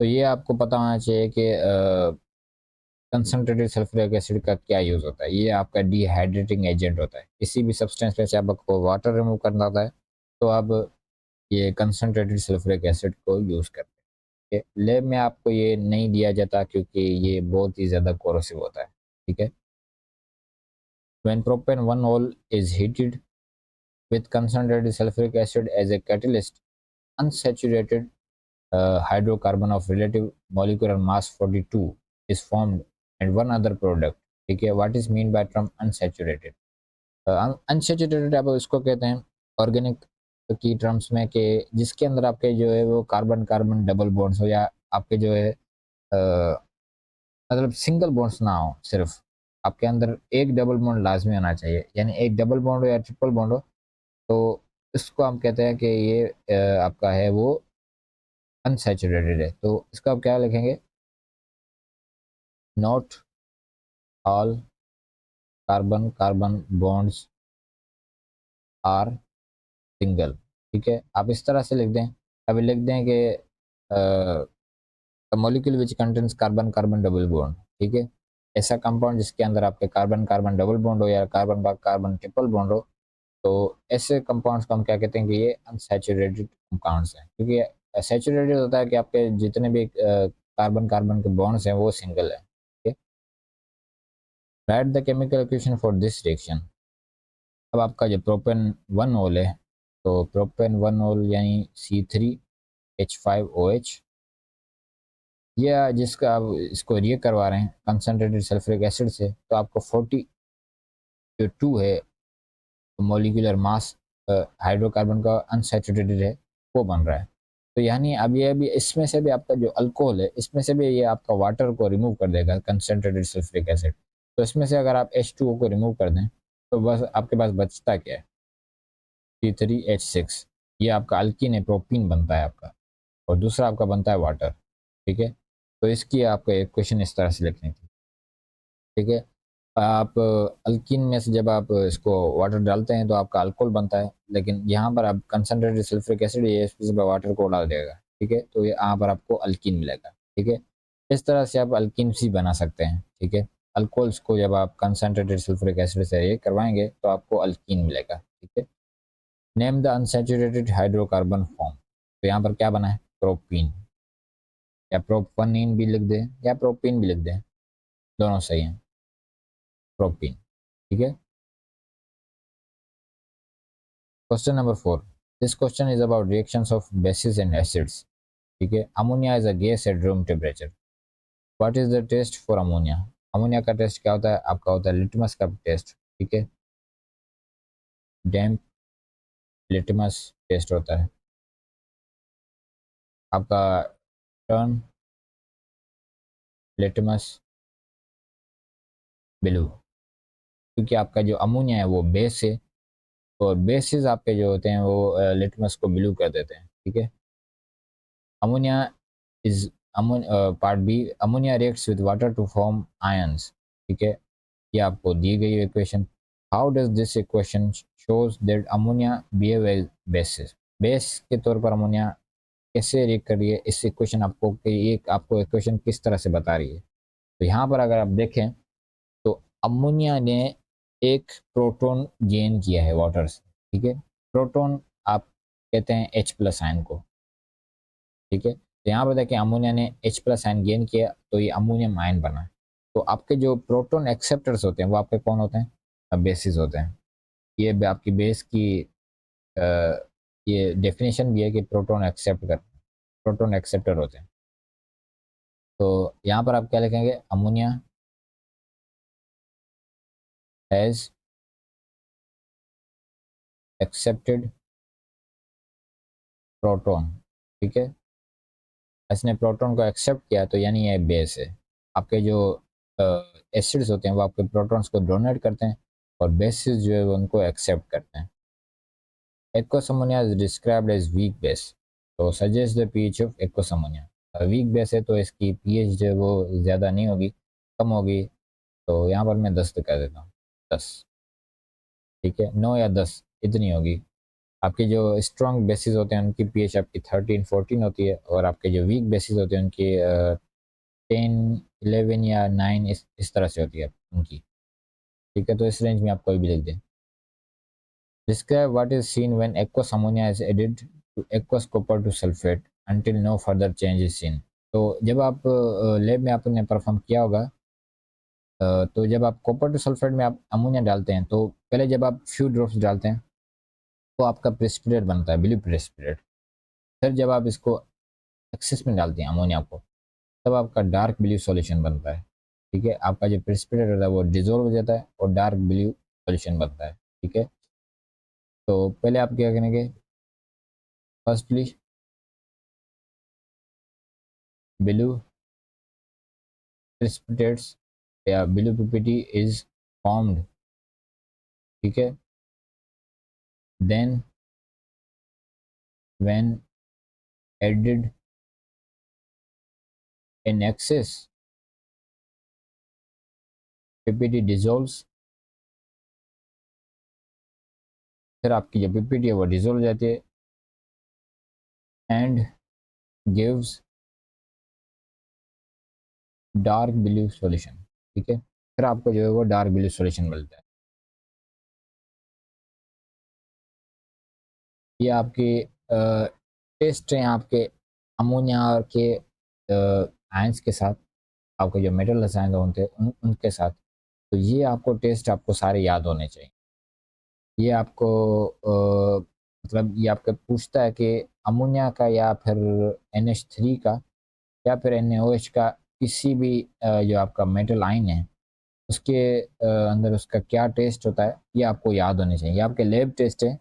तो ये आपको पता होना चाहिए कि कंसनट्रेटेड सल्फ्यूरिक एसिड का क्या यूज़ होता है। ये आपका डिहाइड्रेटिंग एजेंट होता है, किसी भी सब्सटेंस में से आपको वाटर रिमूव करना होता है तो आप ये कंसनट्रेटेड सल्फ्यूरिक एसिड को यूज़ करते हैं। लैब में आपको ये नहीं दिया जाता क्योंकि ये बहुत ही ज़्यादा कोरोसिव होता है। ठीक है, when propane 1 mole is heated with concentrated sulfuric acid as a catalyst, unsaturated hydrocarbon of relative molecular mass 42 is formed and one other product। ठीक है, what is mean by term unsaturated? Unsaturated आप इसको कहते हैं ऑर्गेनिक की टर्म्स में, कि जिसके अंदर आपके जो है वो कार्बन कार्बन डबल बॉन्ड्स हो, या आपके जो है मतलब सिंगल बॉन्ड्स ना हो, सिर्फ आपके अंदर एक डबल बॉन्ड लाजमी होना चाहिए, यानी एक डबल बॉन्ड हो या ट्रिपल बॉन्ड हो, तो इसको हम कहते हैं कि ये आपका है वो अनसैचुरेटेड है। तो इसका आप क्या लिखेंगे, not all carbon carbon bonds are single. ठीक है, आप इस तरह से लिख दें, अभी लिख दें कि molecule which contains carbon carbon double bond. ठीक है, ऐसा कंपाउंड जिसके अंदर आपके कार्बन कार्बन डबल बॉन्ड हो या कार्बन कार्बन ट्रिपल बॉन्ड हो, तो ऐसे कंपाउंड्स को हम क्या कहते हैं कि ये अनसैचुरेटेड कंपाउंड्स हैं, क्योंकि सैचुरेटेड होता है कि आपके जितने भी कार्बन कार्बन के बॉन्ड्स हैं वो सिंगल है। ठीक है, right the chemical equation for this reaction. अब आपका जो प्रोपेन 1 मोल है, तो प्रोपेन 1 मोल यानी C3H5OH, ये जिसका आप इसको रिएक्ट करवा रहे हैं कंसनट्रेटेड सल्फ्यूरिक एसिड से, तो आपको 40 जो 2 है मोलिकुलर मास हाइड्रोकार्बन का अनसैचुरेटेड है वो बन रहा है। तो यानी अब ये भी इसमें से भी आपका जो अल्कोहल है इसमें से भी ये आपका वाटर को रिमूव कर देगा, कंसनट्रेटेड सल्फ्यूरिक एसिड। तो इसमें से अगर आप H2O को रिमूव कर दें तो बस आपके पास बचता क्या है, C3H6, ये आपका अल्कीन है, प्रोपीन बनता है आपका, और दूसरा आपका बनता है वाटर। ठीक है, तो इसकी आपको इक्वेशन इस तरह से लिखनी थी। ठीक है, आप अल्कीन में से जब आप इसको वाटर डालते हैं तो आपका अल्कोहल बनता है, लेकिन यहाँ पर आप कंसनट्रेटेड सल्फ्यूरिक एसिड ये इसमें वाटर को डाल देगा। ठीक है, तो ये यहाँ पर आपको अल्कीन मिलेगा। ठीक है, इस तरह से आप अल्कीन भी बना सकते हैं। ठीक है, अल्कोहल्स को जब आप कंसनट्रेटेड सल्फ्यूरिक एसिड से ये करवाएंगे तो आपको अल्कीन मिलेगा। ठीक है, name the unsaturated hydrocarbon form, तो यहाँ पर क्या बना है, प्रोपीन, या प्रोपनीन भी लिख दें या प्रोपीन भी लिख दें, दोनों सही हैं, प्रोपीन। ठीक है। Question number 4, this question is about reactions of bases and acids. ठीक है। Ammonia is a gas at room temperature, what is the test for ammonia. Ammonia का टेस्ट क्या होता है, आपका होता है लिटमस का टेस्ट। ठीक है। डैम्प लिटमस टेस्ट होता है आपका, टर्न लिटमस ब्लू, क्योंकि आपका जो अमोनिया है वो बेस है, और बेसिस आपके जो होते हैं वो लिटमस को ब्लू कर देते हैं। ठीक है। Ammonia is part B, ammonia reacts with water to form ions. ठीक है। ये आपको दी गई equation, how does this equation shows that ammonia behave as bases, base के तौर पर अमोनिया कैसे रिएक्ट कर रही है, इस इक्वेशन आपको कि एक आपको इक्वेशन किस तरह से बता रही है। तो यहाँ पर अगर आप देखें तो अमोनिया ने एक प्रोटॉन गेन किया है वाटर से। ठीक है। प्रोटॉन आप कहते हैं H प्लस आयन को। ठीक है। तो यहाँ पर देखें अमोनिया ने H प्लस आयन गेन किया, तो ये अमोनियम आयन बना। तो आपके जो प्रोटॉन एक्सेप्टर्स होते हैं वो आपके कौन होते हैं, बेसिस होते हैं। ये आपकी बेस की आ, ये डेफिनेशन भी है कि प्रोटॉन एक्सेप्ट कर, प्रोटॉन एक्सेप्टर होते हैं। तो यहाँ पर आप क्या लिखेंगे, अमोनिया हैज़ एक्सेप्टेड प्रोटॉन। ठीक है। इसने प्रोटॉन को एक्सेप्ट किया तो यानी ये बेस है। आपके जो एसिड्स होते हैं वो आपके प्रोटॉन्स को डोनेट करते हैं, और बेसिस जो है वो उनको एक्सेप्ट करते हैं। Aqueous ammonia is described as weak base, तो suggest the pH of aqueous ammonia. Weak base है तो इसकी पीएच जो है वो ज़्यादा नहीं होगी, कम होगी। तो यहाँ पर मैं 10 कर देता हूँ, 10। ठीक है, 9 या 10 इतनी होगी। आपके जो स्ट्रॉन्ग बेसिस होते हैं उनकी पीएच आपकी 13-14 होती है, और आपके जो वीक बेसिस होते हैं उनकी 10, 11 या 9 इस तरह से होती है उनकी। ठीक है। तो इस रेंज में आप कोई भी लिख दें। Describe what is seen when aqueous ammonia is added to aqueous copper two sulphate until no further change is seen. तो जब आप लैब में आपने परफॉर्म किया होगा, तो जब आप कॉपर टू सल्फेट में आप अमोनिया डालते हैं, तो पहले जब आप फ्यू ड्रॉप्स डालते हैं तो आपका प्रेसिपिटेट बनता है, ब्लू प्रेसिपिटेट। फिर जब आप इसको एक्सेस में डालते हैं अमोनिया को, तब आपका डार्क ब्लू सॉल्यूशन बनता है। ठीक है। आपका जो प्रेसिपिटेट होता है वो डिजोल्व हो जाता है और डार्क ब्लू सॉल्यूशन बनता है। ठीक है। तो पहले आप क्या करेंगे, फर्स्टली ब्लू precipitates या ब्लू पीपीटी इज फॉर्म्ड। ठीक है। Then when added in excess PPT dissolves, फिर आपकी जो पीपीटी है वो डिजोल्व हो जाती है and gives dark blue solution. ठीक है। फिर आपको जो है वो डार्क ब्लू सॉल्यूशन मिलता है। ये आपके टेस्ट हैं आपके अमोनिया के आयंस के साथ, आपके जो मेटल रसायन होते हैं उनके साथ। तो ये आपको टेस्ट आपको सारे याद होने चाहिए। ये आपको मतलब ये आपको पूछता है कि अमोनिया का या फिर NH3 का या फिर NaOH का किसी भी जो आपका मेटल आयन है उसके अंदर उसका क्या टेस्ट होता है, ये आपको याद होने चाहिए। ये आपके लैब टेस्ट है।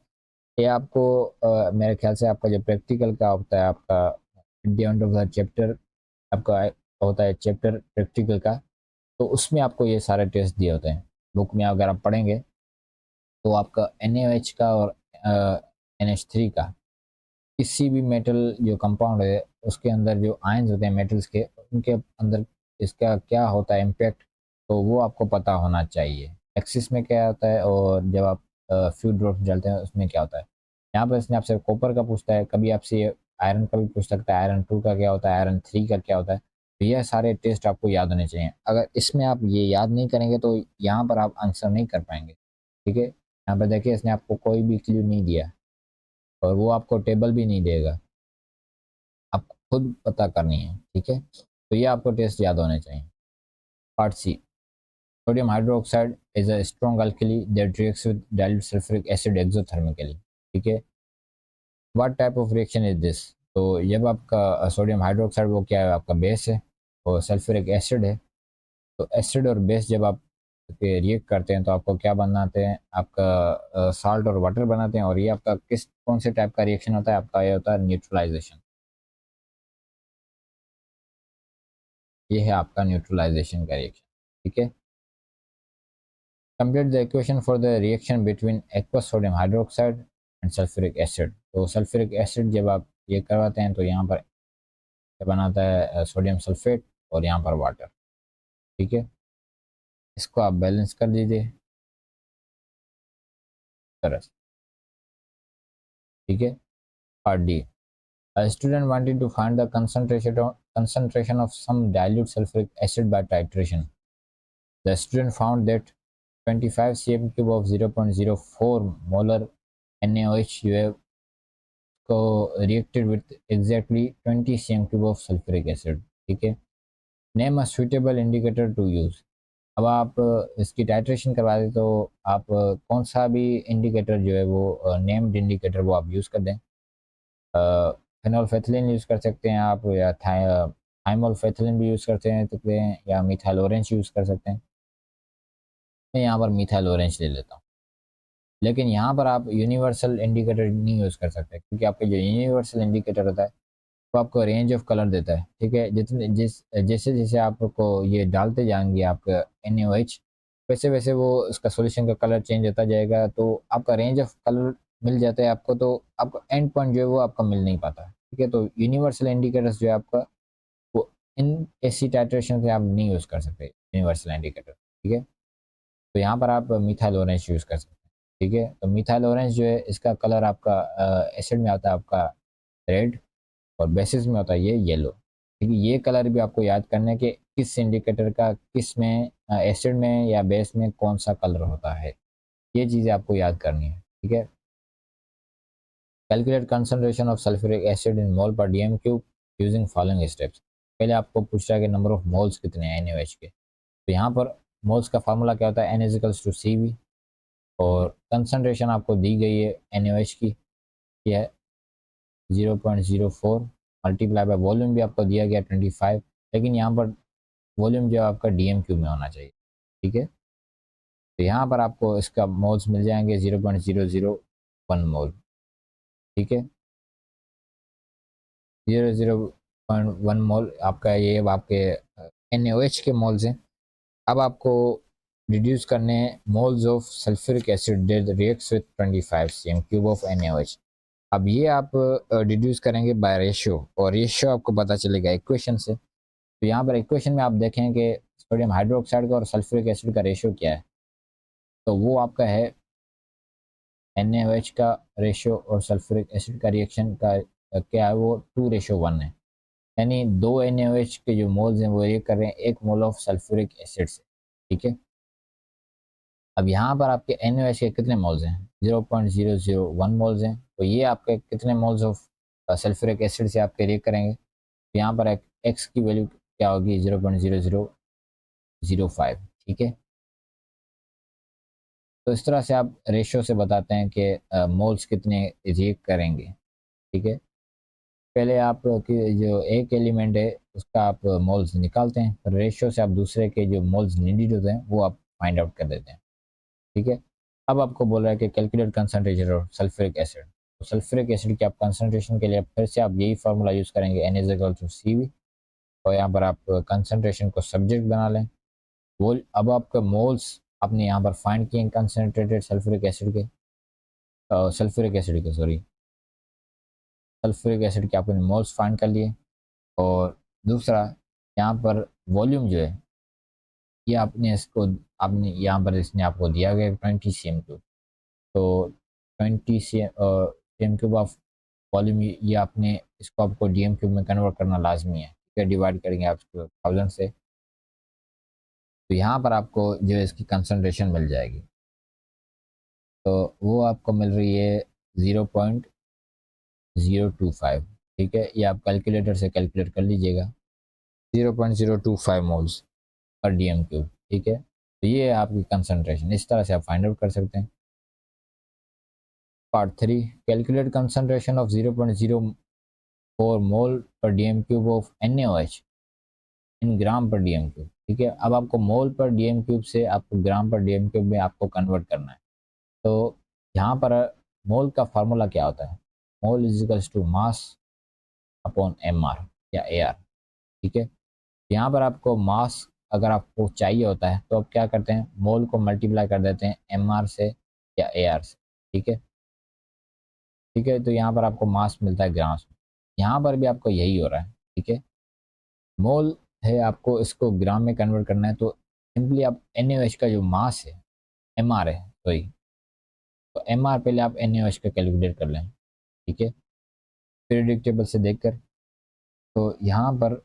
ये आपको मेरे ख्याल से आपका जो प्रैक्टिकल का होता है आपका at the end of the chapter, आपका होता है चैप्टर प्रैक्टिकल का, तो उसमें आपको ये सारे टेस्ट दिए होते हैं। बुक में अगर आप पढ़ेंगे तो आपका NaOH का और NH3 का किसी भी मेटल जो कंपाउंड है उसके अंदर जो आयंस होते हैं मेटल्स के, उनके अंदर इसका क्या होता है इम्पैक्ट, तो वो आपको पता होना चाहिए। एक्सिस में क्या होता है और जब आप फ्यू ड्रॉप्स डालते हैं उसमें क्या होता है। यहाँ पर इसने आपसे कॉपर का पूछता है, कभी आपसे आयरन का भी पूछ सकता है, आयरन 2 का क्या होता है, आयरन 3 का क्या होता है। तो यह सारे टेस्ट आपको याद होने चाहिए। अगर इसमें आप ये याद नहीं करेंगे तो यहाँ पर आप आंसर नहीं कर पाएंगे। ठीक है। यहाँ पर देखिए इसने आपको कोई भी क्लू नहीं दिया। और वो आपको टेबल भी नहीं देगा, आपको खुद पता करनी है, ठीक है। तो ये आपको टेस्ट याद होने चाहिए। Part C, sodium hydroxide is a strong alkali that reacts with dilute sulphuric acid exothermically, ठीक है। What type of reaction is this? तो जब आपका सोडियम हाइड्रोक्साइड वो क्या है, आपका बेस है और सल्फ्यूरिक एसिड है। तो एसिड और बेस जब आप रिएक्ट करते हैं तो आपको क्या बनाते हैं, आपका साल्ट और वाटर बनाते हैं। और ये आपका किस कौन से टाइप का रिएक्शन होता है, आपका ये होता है न्यूट्रलाइजेशन। ये है आपका न्यूट्रलाइजेशन का रिएक्शन, ठीक है। Complete the equation for the reaction between aqueous sodium hydroxide and sulphuric acid. तो सल्फ्यूरिक एसिड जब आप ये करवाते हैं तो यहाँ पर बनाता है सोडियम सल्फेट और यहाँ पर वाटर, ठीक है। इसको आप बैलेंस कर दीजिए तरह, ठीक है। Part D, a student wanted to find the concentration of some dilute sulfuric acid by titration. The student found that 25 cm cube of 0.04 molar NaOH you have reacted with exactly 20 cm cube of sulfuric acid, ठीक है। Name a suitable indicator to use. अब आप इसकी टाइट्रेशन करवा दें तो आप कौन सा भी इंडिकेटर जो है वो नेम्ड इंडिकेटर वो आप यूज़ कर दें। फेनोल्फेथिलीन यूज़ कर सकते हैं आप, या थाइमोल्फेथिलीन भी यूज़ करते हैं सकते हैं, या मिथाइल ऑरेंज यूज़ कर सकते हैं। मैं यहाँ पर मिथाइल ऑरेंज ले लेता हूँ। लेकिन यहाँ पर आप यूनिवर्सल इंडिकेटर नहीं यूज़ कर सकते, क्योंकि आपके जो यूनिवर्सल इंडिकेटर होता है वो आपको रेंज ऑफ कलर देता है, ठीक है। जितने जैसे जैसे आपको ये डालते जाएंगे आपका NaOH, वैसे वैसे वो उसका सॉल्यूशन का कलर चेंज होता जाएगा, तो आपका रेंज ऑफ कलर मिल जाता है आपको, तो आपका एंड पॉइंट जो है वो आपका मिल नहीं पाता, ठीक है। तो यूनिवर्सल इंडिकेटर्स जो है आपका वो इन ऐसी टाइट्रेशन से आप नहीं यूज़ कर सकते यूनिवर्सल इंडिकेटर, ठीक है। तो यहाँ पर आप मिथाइल ऑरेंज यूज़ कर सकते हैं, ठीक है। तो मिथाइल ऑरेंज जो है इसका कलर आपका एसिड में आता है आपका रेड, और बेसिस में होता है ये येलो, ठीक है। ये कलर भी आपको याद करना है कि किस इंडिकेटर का किस में एसिड में या बेस में कौन सा कलर होता है, ये चीज़ें आपको याद करनी है, ठीक है। Calculate concentration of sulphuric acid in mol per dm cube using following steps. पहले आपको पूछ रहा है कि नंबर ऑफ मोल्स कितने हैं NaOH के। तो यहाँ पर मोल्स का फार्मूला क्या होता है, N=CV, और कंसंट्रेशन आपको दी गई है NaOH की, यह है 0.04, मल्टीप्लाई बाय वॉल्यूम भी आपको दिया गया 25, लेकिन यहाँ पर वॉल्यूम जो आपका DMQ में होना चाहिए, ठीक है। तो यहाँ पर आपको इसका मोल्स मिल जाएंगे 0.001 मोल, ठीक है। 0.01 मोल आपका ये आपके NaOH के मोल्स हैं। अब आपको रिड्यूस करने हैं moles of sulphuric acid that reacts with 25 cm cube of NaOH। अब ये आप रिड्यूस करेंगे बाय रेशियो, और रेशियो आपको पता चलेगा इक्वेशन से। तो यहाँ पर इक्वेशन में आप देखें कि सोडियम हाइड्रोक्साइड का और सल्फ्यूरिक एसिड का रेशियो क्या है। तो वो आपका है NaOH का रेशियो और सल्फ्यूरिक एसिड का रिएक्शन का क्या है, वो 2:1 है। यानी 2 NaOH के जो मोल्स हैं वो ये कर रहे हैं 1 मोल ऑफ सल्फ्यूरिक एसिड से, ठीक है। अब यहाँ पर आपके NaOH के कितने मोल्स हैं, 0.001 मोल्स हैं। तो ये आपके कितने मोल्स ऑफ सल्फ्यूरिक एसिड से आपके रिएक्ट करेंगे। तो यहाँ पर एक्स की वैल्यू क्या होगी, 0.0005, ठीक है। तो इस तरह से आप रेशियो से बताते हैं कि मोल्स कितने रिएक्ट करेंगे, ठीक है। पहले आप की जो एक एलिमेंट है उसका आप मोल्स निकालते हैं, फिर रेशियो से आप दूसरे के जो मोल्स नीडेड होते हैं वो आप फाइंड आउट कर देते हैं, ठीक है। अब आपको बोल रहा है कि calculate concentration of sulphuric acid. तो सल्फ्यूरिक एसिड के आप कंसंट्रेशन के लिए फिर से आप यही फार्मूला यूज़ करेंगे, N=CV, और यहाँ पर आप कंसंट्रेशन को सब्जेक्ट बना लें। वो अब आपका मोल्स आपने यहाँ पर फाइंड किए कंसनट्रेटेड सल्फ्यूरिक एसिड के, सल्फ्यूरिक एसिड के सॉरी सल्फ्यूरिक एसिड के आपने मोल्स फाइंड कर लिए। और दूसरा यहाँ पर वॉल्यूम जो है ये आपने इसको आपने यहाँ पर इसने आपको दिया गया 20 cm3। तो 20 cm3 ऑफ वॉल्यूम, ये आपने इसको आपको DMQ में कन्वर्ट करना लाजमी है, ठीक है। डिवाइड करेंगे आप इसको 1000 से, तो यहाँ पर आपको जो है इसकी कंसंट्रेशन मिल जाएगी। तो वो आपको मिल रही है 0.001 0.025, ठीक है, ये आप कैलकुलेटर से कैलकुलेट कर लीजिएगा, 0.025 मोल्स पर डीएम क्यूब, ठीक है। तो ये है आपकी कंसनट्रेशन, इस तरह से आप फाइंड आउट कर सकते हैं। Part 3, calculate concentration of 0.04 mole per dm cube of NaOH इन ग्राम पर डीएम क्यूब, ठीक है। अब आपको मोल पर डीएम क्यूब से आपको ग्राम पर डीएम क्यूब में आपको कन्वर्ट करना है। तो यहाँ पर मोल का फार्मूला क्या होता है, mole is equals to mass upon MR या AR, ठीक है। यहाँ पर आपको मास अगर आपको चाहिए होता है तो आप क्या करते हैं, मोल को मल्टीप्लाई कर देते हैं MR से या AR से, ठीक है, ठीक है। तो यहाँ पर आपको मास मिलता है ग्राम्स में, यहाँ पर भी आपको यही हो रहा है, ठीक है। मोल है, आपको इसको ग्राम में कन्वर्ट करना है, तो सिंपली आप NaOH का जो मास है, MR है सॉरी, तो MR पहले आप NaOH का कैलकुलेट कर लें, ठीक है, पीरियोडिक टेबल से देखकर। तो यहाँ पर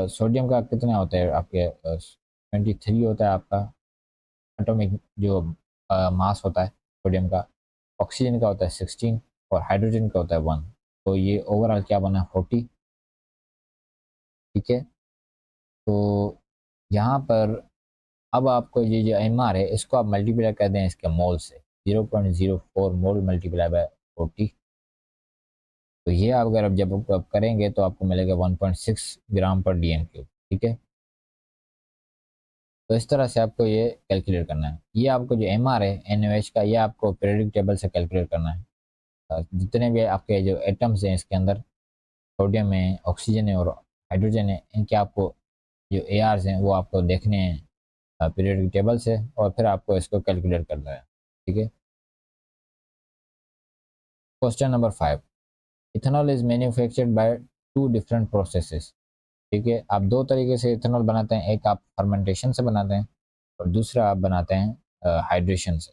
सोडियम का कितना होता है आपके 23 होता है आपका एटॉमिक जो मास होता है सोडियम का, ऑक्सीजन का होता है 16 और हाइड्रोजन का होता है 1। तो ये ओवरऑल क्या बना 40, ठीक है। तो यहाँ पर अब आपको ये जो MR है इसको आप मल्टीप्लाई कर दें इसके मोल से, 0.04 मोल मल्टीप्लाई बाय 40। तो ये आप अगर अब जब आप करेंगे तो आपको मिलेगा 1.6 ग्राम पर डीएम क्यूब, ठीक है। तो इस तरह से आपको ये कैलकुलेट करना है। ये आपको जो MR है NaOH का, ये आपको पीरियोडिक टेबल से कैलकुलेट करना है। जितने भी आपके जो एटम्स हैं इसके अंदर, सोडियम है, ऑक्सीजन है और हाइड्रोजन है, इनके आपको जो ARs हैं वो आपको देखने हैं पीरियोडिक टेबल से, और फिर आपको इसको कैलकुलेट करना है, ठीक है। Question number 5, ethanol is manufactured by two different processes, ठीक है। आप दो तरीके से इथेनॉल बनाते हैं, एक आप फर्मेंटेशन से बनाते हैं और दूसरा आप बनाते हैं हाइड्रेशन से।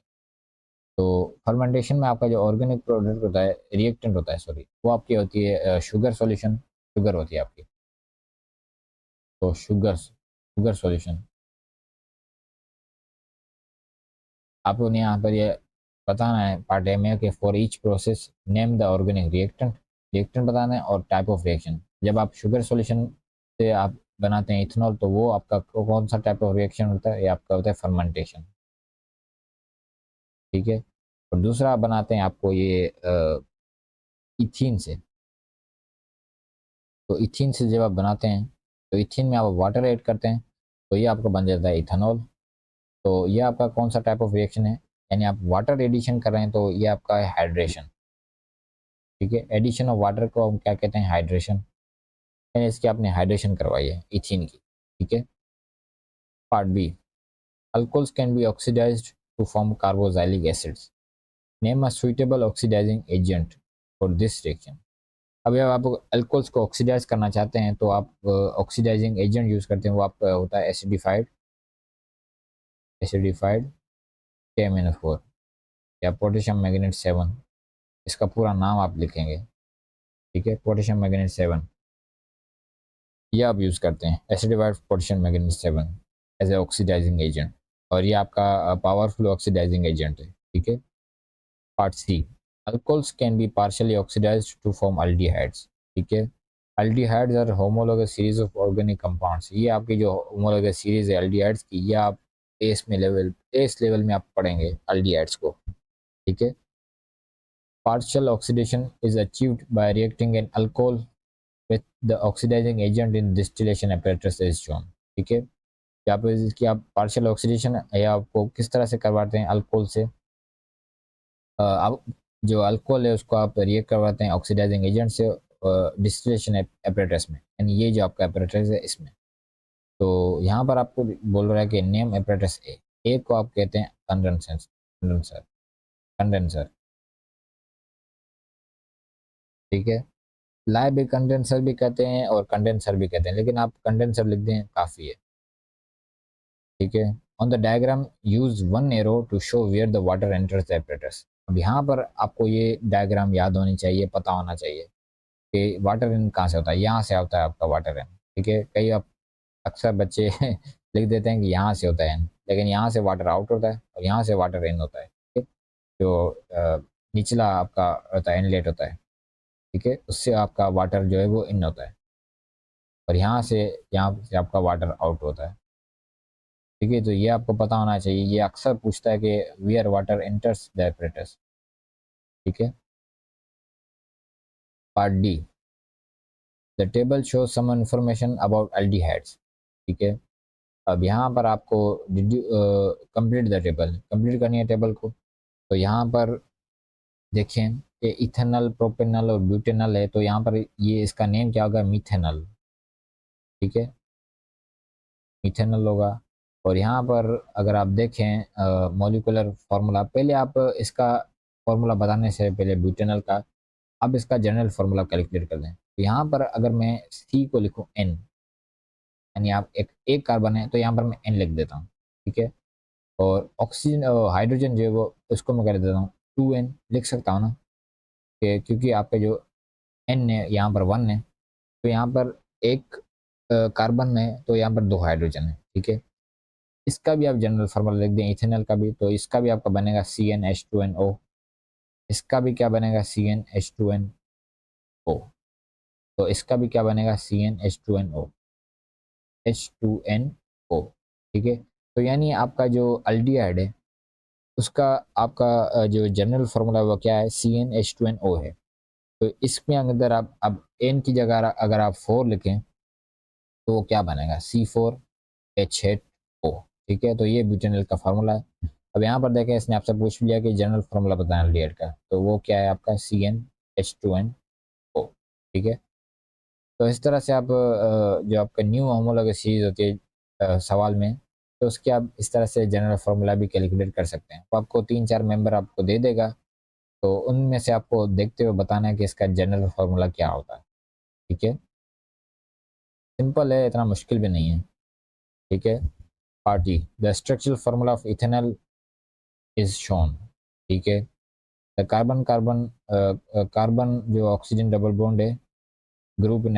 तो फर्मेंटेशन में आपका जो ऑर्गेनिक प्रोडक्ट होता है, रिएक्टेंट होता है सॉरी, वो आपकी होती है शुगर सॉल्यूशन, शुगर होती है आपकी। तो शुगर शुगर सॉल्यूशन, आपको यहाँ पर ये बताना है पार्ट ए में कि for each process name the organic reactant, reactant बताना है और टाइप ऑफ रिएक्शन। जब आप शुगर सॉल्यूशन से आप बनाते हैं इथेनॉल, तो वो आपका कौन सा टाइप ऑफ रिएक्शन होता है, ये आपका होता है फर्मेंटेशन, ठीक है। और दूसरा आप बनाते हैं आपको ये इथीन से। तो इथीन से जब आप बनाते हैं तो इथीन में आप वाटर ऐड करते हैं, तो ये आपका बन जाता है इथेनॉल। तो ये आपका कौन सा टाइप ऑफ रिएक्शन है, यानी आप वाटर एडिशन कर रहे हैं, तो ये आपका है हाइड्रेशन, ठीक है। एडिशन ऑफ वाटर को हम क्या कहते हैं, हाइड्रेशन, यानी इसकी आपने हाइड्रेशन करवाई है इथीन की, ठीक है। Part B, alcohols can be oxidised to form carboxylic acids, name a suitable oxidising agent for this reaction. अब जब आप अल्कोहल्स को ऑक्सीडाइज करना चाहते हैं तो आप ऑक्सीडाइजिंग एजेंट यूज़ करते हैं, वो आपका होता है एसिडिफाइड, एसिडिफाइड KMnO4 या पोटेशियम मैग्नेट 7, इसका पूरा नाम आप लिखेंगे, ठीक है, पोटेशियम मैग्नेट 7, ये आप यूज़ करते हैं acidified potassium manganese 7 as a oxidising agent, और ये आपका पावरफुल ऑक्सीडाइजिंग एजेंट है, ठीक है। Part C, alcohols can be partially oxidised to form aldehydes, ठीक है। Aldehydes are homologous series of organic compounds, ये आपकी जो होमोलोगस सीरीज है अल्डिहाइड्स की, ये आप टेस्ट लेवल में आप पढ़ेंगे अल्डिहाइड्स को, ठीक है। Partial oxidation is achieved by reacting an alcohol with the oxidising agent in distillation apparatus is shown, ठीक है। यहाँ पे इसकी आप पार्शियल ऑक्सीडेशन या आपको किस तरह से करवाते हैं अल्कोहल से, आप जो अल्कोहल है उसको आप रिएक्ट करवाते हैं ऑक्सीडाइजिंग एजेंट से डिस्टिलेशन apparatus में, यानी ये जो आपका apparatus है इसमें। तो यहाँ पर आपको बोल रहा है कि नेम apparatus ए को आप कहते हैं कंडेंसर, कंडेंसर, कंडेंसर, ठीक है। लाइव भी कंडेंसर भी कहते हैं और कंडेंसर भी कहते हैं, लेकिन आप कंडेंसर लिख दें काफ़ी है, ठीक है। On the diagram use one arrow to show where the water enters the apparatus। अब यहाँ पर आपको ये डायग्राम याद होनी चाहिए, पता होना चाहिए कि वाटर इन कहाँ से होता है, यहाँ से आता है आपका वाटर इन, ठीक है। कई आप अक्सर बच्चे लिख देते हैं कि यहाँ से होता है इन, लेकिन यहाँ से वाटर आउट होता है और यहाँ से वाटर इन होता है, ठीक है। जो निचला आपका होता है इनलेट होता है, ठीक है, उससे आपका वाटर जो है वो इन होता है और यहाँ से आपका वाटर आउट होता है। ठीक है, तो ये आपको पता होना चाहिए, ये अक्सर पूछता है कि where water enters the apparatus. ठीक है, part D, the table show some information about aldehydes. ठीक है, अब यहाँ पर आपको कंप्लीट द टेबल, कंप्लीट करनी है टेबल को। तो यहाँ पर देखें कि इथेनॉल, प्रोपेनॉल और ब्यूटेनॉल है, तो यहाँ पर ये इसका नेम क्या होगा, मिथेनॉल। ठीक है, मिथेनॉल होगा। और यहाँ पर अगर आप देखें मॉलिक्यूलर फार्मूला, पहले आप इसका फार्मूला बताने से पहले ब्यूटेनॉल का आप इसका जनरल फार्मूला कैलकुलेट कर लें। तो यहाँ पर अगर मैं सी को लिखूँ एन, यानी आप एक कार्बन है तो यहाँ पर मैं एन लिख देता हूँ। ठीक है, और ऑक्सीजन हाइड्रोजन जो है वो उसको मैं कर देता हूँ 2n लिख सकता हूँ ना, कि क्योंकि आपका जो एन है यहाँ पर 1 है, तो यहाँ पर एक कार्बन है तो यहाँ पर 2 हाइड्रोजन है। ठीक है, इसका भी आप जनरल फार्मूला लिख दें इथेनॉल का भी, तो इसका भी आपका बनेगा CnH2nO। इसका भी क्या बनेगा, CnH2nO। तो इसका भी क्या बनेगा, CnH2nO, H2NO। ठीक है, तो यानी आपका जो अल्डिहाइड है उसका आपका जो जनरल फार्मूला वो क्या है, CnH2nO है। तो इसमें अगर आप अब एन की जगह अगर आप 4 लिखें तो क्या बनेगा, C4H8O। ठीक है, तो ये ब्यूटेनॉल का फार्मूला है। अब यहाँ पर देखें, इसने आपसे पूछ लिया कि जनरल फार्मूला बताएं एल्डिहाइड का, तो वो क्या है आपका, CnH2nO। ठीक है, तो इस तरह से आप जो आपका न्यू होमोलॉगस सीरीज होती है सवाल में, तो उसके आप इस तरह से जनरल फार्मूला भी कैलकुलेट कर सकते हैं। तो आपको 3-4 मेंबर आपको दे देगा, तो उनमें से आपको देखते हुए बताना है कि इसका जनरल फार्मूला क्या होता है। ठीक है, सिंपल है, इतना मुश्किल भी नहीं है। ठीक है, part G, the structural formula of ethanol is shown. ठीक है, द कार्बन कार्बन कार्बन जो ऑक्सीजन डबल बॉन्ड है group in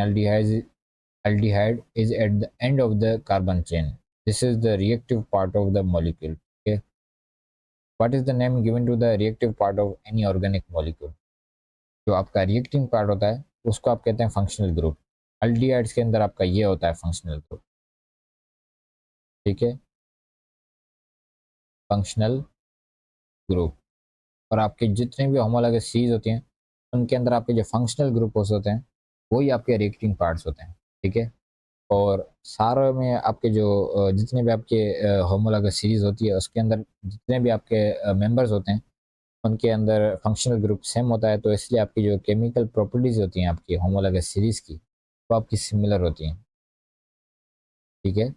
aldehyde is at the end of the carbon chain. This is the reactive part of the molecule. Okay. What is the name given to the reactive part of any organic molecule? जो आपका रिएक्टिंग पार्ट होता है उसको आप कहते हैं फंक्शनल ग्रुप। अल्डिहाइड्स के अंदर आपका ये होता है फंक्शनल ग्रुप। ठीक है, फंक्शनल ग्रुप। और आपके जितने भी होमोलॉगस सीरीज होती हैं उनके अंदर आपके जो फंक्शनल ग्रुप होते हैं वही आपके रिएक्टिंग पार्ट्स होते हैं। ठीक है, और सारे में आपके जो जितने भी आपके होमोलॉगस सीरीज होती है उसके अंदर जितने भी आपके मेंबर्स होते हैं उनके अंदर फंक्शनल ग्रुप सेम होता है, तो इसलिए आपकी जो केमिकल प्रॉपर्टीज होती हैं आपकी होमोलॉगस सीरीज की वो आपकी सिमिलर होती हैं। ठीक है,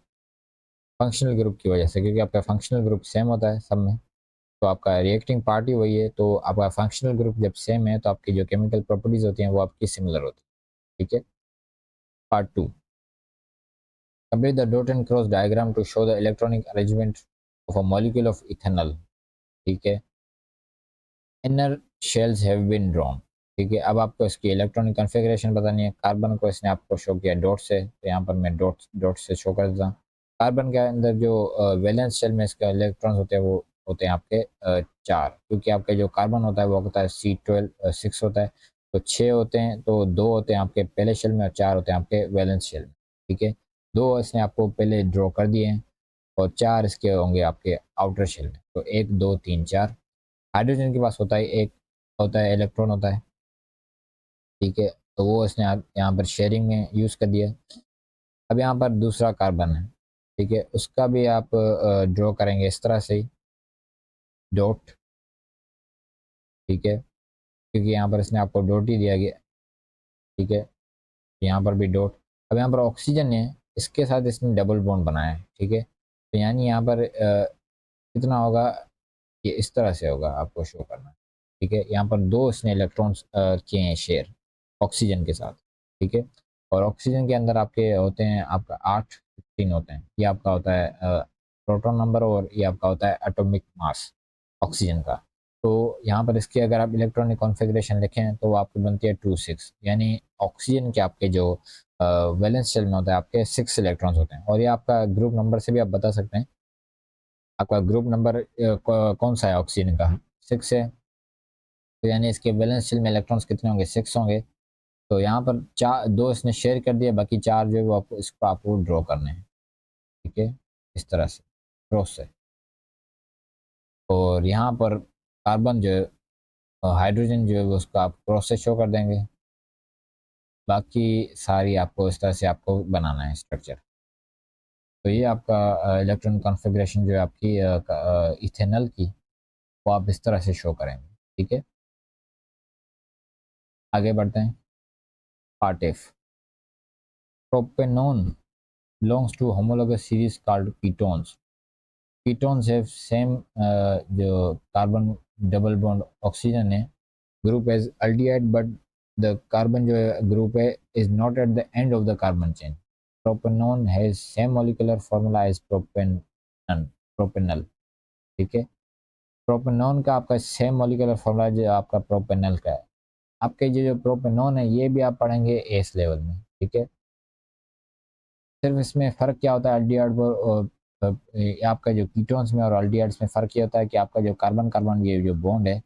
फंक्शनल ग्रुप की वजह से, क्योंकि आपका फंक्शनल ग्रुप सेम होता है सब में, तो आपका रिएक्टिंग पार्ट ही वही है, तो आपका फंक्शनल ग्रुप जब सेम है तो आपकी जो केमिकल प्रॉपर्टीज होती हैं वो आपकी सिमिलर होती है। ठीक है, part 2, complete the dot and cross diagram to show the electronic arrangement of a molecule of ethanol. ठीक है, inner shells have been drawn. ठीक है, अब आपको इसकी इलेक्ट्रॉनिक कॉन्फ़िगरेशन बतानी है। कार्बन को इसने आपको शो किया डॉट से, तो यहाँ पर मैं डॉट डॉट से शो कर देता हूँ। कार्बन के अंदर जो वैलेंस शेल में इसके इलेक्ट्रॉन्स होते हैं वो होते हैं आपके 4, क्योंकि आपके जो कार्बन होता है वो होता है C12 6 होता है, तो 6 होते हैं, तो 2 होते हैं आपके पहले शेल में और 4 होते हैं आपके वैलेंस शेल में। ठीक है, 2 इसने आपको पहले ड्रॉ कर दिए हैं और 4 इसके होंगे आपके आउटर शेल में, तो 1 2 3 4। हाइड्रोजन के पास होता है एक होता है इलेक्ट्रॉन होता है। ठीक है, तो वो इसने यहाँ पर शेयरिंग में यूज़ कर दिया। अब यहाँ पर दूसरा कार्बन है। ठीक है, उसका भी आप ड्रॉ करेंगे इस तरह से ही, डॉट। ठीक है, क्योंकि यहाँ पर इसने आपको डॉट ही दिया गया। ठीक है, यहाँ पर भी डॉट। अब यहाँ पर ऑक्सीजन है, इसके साथ इसने डबल बॉन्ड बनाया है। ठीक है, तो यानी यहाँ पर कितना होगा, ये इस तरह से होगा, आपको शो करना है। ठीक है, यहाँ पर 2 इसने इलेक्ट्रॉन्स किए हैं शेयर ऑक्सीजन के साथ। ठीक है, और ऑक्सीजन के अंदर आपके होते हैं आपका 8 16 होते हैं। ये आपका होता है प्रोटॉन नंबर और ये आपका होता है एटॉमिक मास ऑक्सीजन का। तो यहाँ पर इसकी अगर आप इलेक्ट्रॉनिक कॉन्फ़िगरेशन लिखें तो वो आपकी बनती है 2 6, यानी ऑक्सीजन के आपके जो वैलेंस शेल में होता है आपके 6 इलेक्ट्रॉन्स होते हैं। और ये आपका ग्रुप नंबर से भी आप बता सकते हैं, आपका ग्रुप नंबर कौन सा है ऑक्सीजन का, 6 है, तो यानी इसके वैलेंस शेल में इलेक्ट्रॉन्स कितने होंगे, 6 होंगे। तो यहाँ पर चार, दो इसने शेयर कर दिया, बाकी चार जो है वो आपको इसको आपको ड्रॉ करने हैं। ठीक है, इस तरह से क्रॉस से। और यहाँ पर कार्बन जो है, हाइड्रोजन जो है वो उसको आप क्रॉस से शो कर देंगे। बाकी सारी आपको इस तरह से आपको बनाना है स्ट्रक्चर। तो ये आपका इलेक्ट्रॉन कॉन्फ़िगरेशन जो है आपकी इथेनॉल की, वो आप इस तरह से शो करेंगे। ठीक है, आगे बढ़ते हैं। Part F, propanone belongs to homologous series called ketones. Ketones have same जो कार्बन डबल बॉन्ड ऑक्सीजन है group as aldehyde, but the carbon जो है ग्रुप है is not at the end of the carbon chain. Propanone has same molecular formula as propanol. ठीक है, प्रोपेनॉन का आपका सेम मॉलिक्यूलर फॉर्मूला जो आपका प्रोपेनल का है। आपके जो प्रोपेनॉन है ये भी आप पढ़ेंगे एस लेवल में। ठीक है, सिर्फ इसमें फ़र्क क्या होता है अल्डिहाइड और आपका जो कीटोन्स में और अल्डिहाइड्स में फ़र्क ये होता है कि आपका जो कार्बन कार्बन ये जो बॉन्ड है,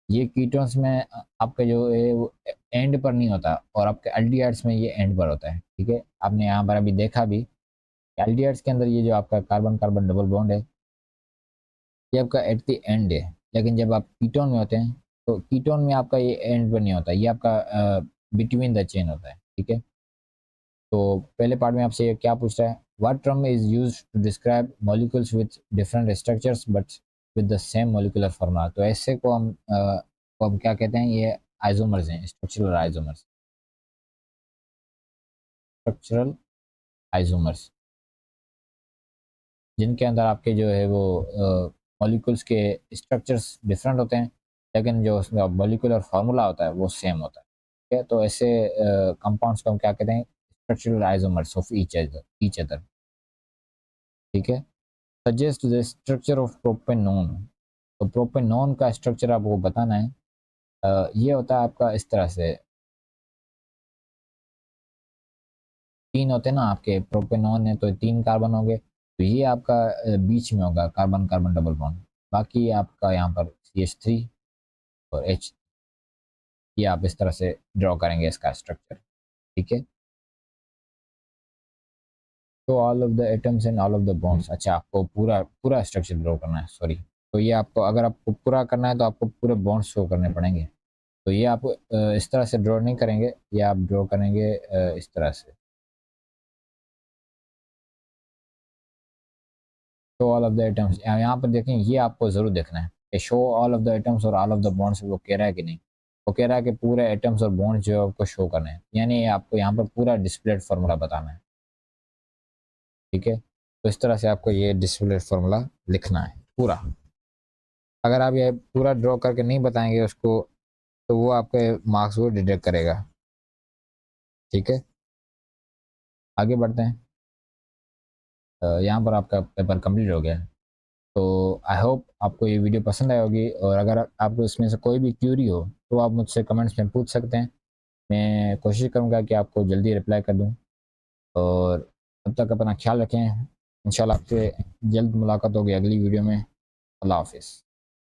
ये कीटोन्स में आपका जो है वो एंड पर नहीं होता, और आपके अल्डिहाइड्स में ये एंड पर होता है। ठीक है, आपने यहाँ पर अभी देखा भी, अल्डिहाइड्स के अंदर ये जो आपका कार्बन कार्बन डबल बॉन्ड है ये आपका एट द एंड है, लेकिन जब आप कीटोन में होते हैं तो कीटोन में आपका ये एंड पर नहीं होता, ये आपका बिटवीन द चेन होता है। ठीक है, तो पहले पार्ट में आपसे क्या पूछ रहा है, what term is used to describe molecules with different structures but with the same molecular formula. तो ऐसे को हम क्या कहते हैं, ये आइसोमर्स हैं, स्ट्रक्चरल आइसोमर्स। स्ट्रक्चरल आइसोमर्स जिनके अंदर आपके जो है वो मॉलिक्यूल्स के स्ट्रक्चर्स डिफरेंट होते हैं, लेकिन जो उसमें मॉलिक्यूलर फार्मूला होता है वो सेम होता है। ठीक है, तो ऐसे कंपाउंड्स को हम क्या कहते हैं, structural isomers of each other. ठीक है, suggest the structure of propanone. तो प्रोपेनॉन का स्ट्रक्चर आपको बताना है। ये होता है आपका इस तरह से, तीन होते हैं ना आपके प्रोपेनॉन है तो तीन कार्बन होंगे, तो ये आपका बीच में होगा कार्बन कार्बन डबल बॉन्ड। बाकी आपका यहाँ पर CH3 और H, ये आप इस तरह से ड्रॉ करेंगे इसका स्ट्रक्चर। ठीक है, तो all of the atoms and all of the bonds, अच्छा आपको पूरा पूरा स्ट्रक्चर ड्रॉ करना है, सॉरी। तो ये आपको अगर आपको पूरा करना है तो आपको पूरे बॉन्ड्स शो करने पड़ेंगे। तो ये आप इस तरह से ड्रॉ नहीं करेंगे, ये आप ड्रॉ करेंगे इस तरह से। Show all of the atoms, यहाँ पर देखें, ये आपको ज़रूर देखना है कि show all of the atoms और ऑल ऑफ द बॉन्ड्स वो कह रहा है कि नहीं। वो कह रहा है कि पूरे एटम्स और बॉन्ड्स जो है आपको शो करने हैं, यानी आपको यहाँ पर पूरा डिस्प्लेड फार्मूला बताना है। ठीक है, तो इस तरह से आपको ये डिस्प्लेड फार्मूला लिखना है पूरा। अगर आप ये पूरा ड्रॉ करके नहीं बताएंगे उसको तो वो आपके मार्क्स को डिडक्ट करेगा। ठीक है, आगे बढ़ते हैं। यहाँ पर आपका पेपर कंप्लीट हो गया है। तो आई होप आपको ये वीडियो पसंद आई होगी, और अगर आपको इसमें से कोई भी क्यूरी हो तो आप मुझसे कमेंट्स में पूछ सकते हैं। मैं कोशिश करूँगा कि आपको जल्दी रिप्लाई कर दूँ। और तब तक अपना ख्याल रखें, इंशाल्लाह आपसे जल्द मुलाकात होगी अगली वीडियो में। अल्लाह हाफिज़।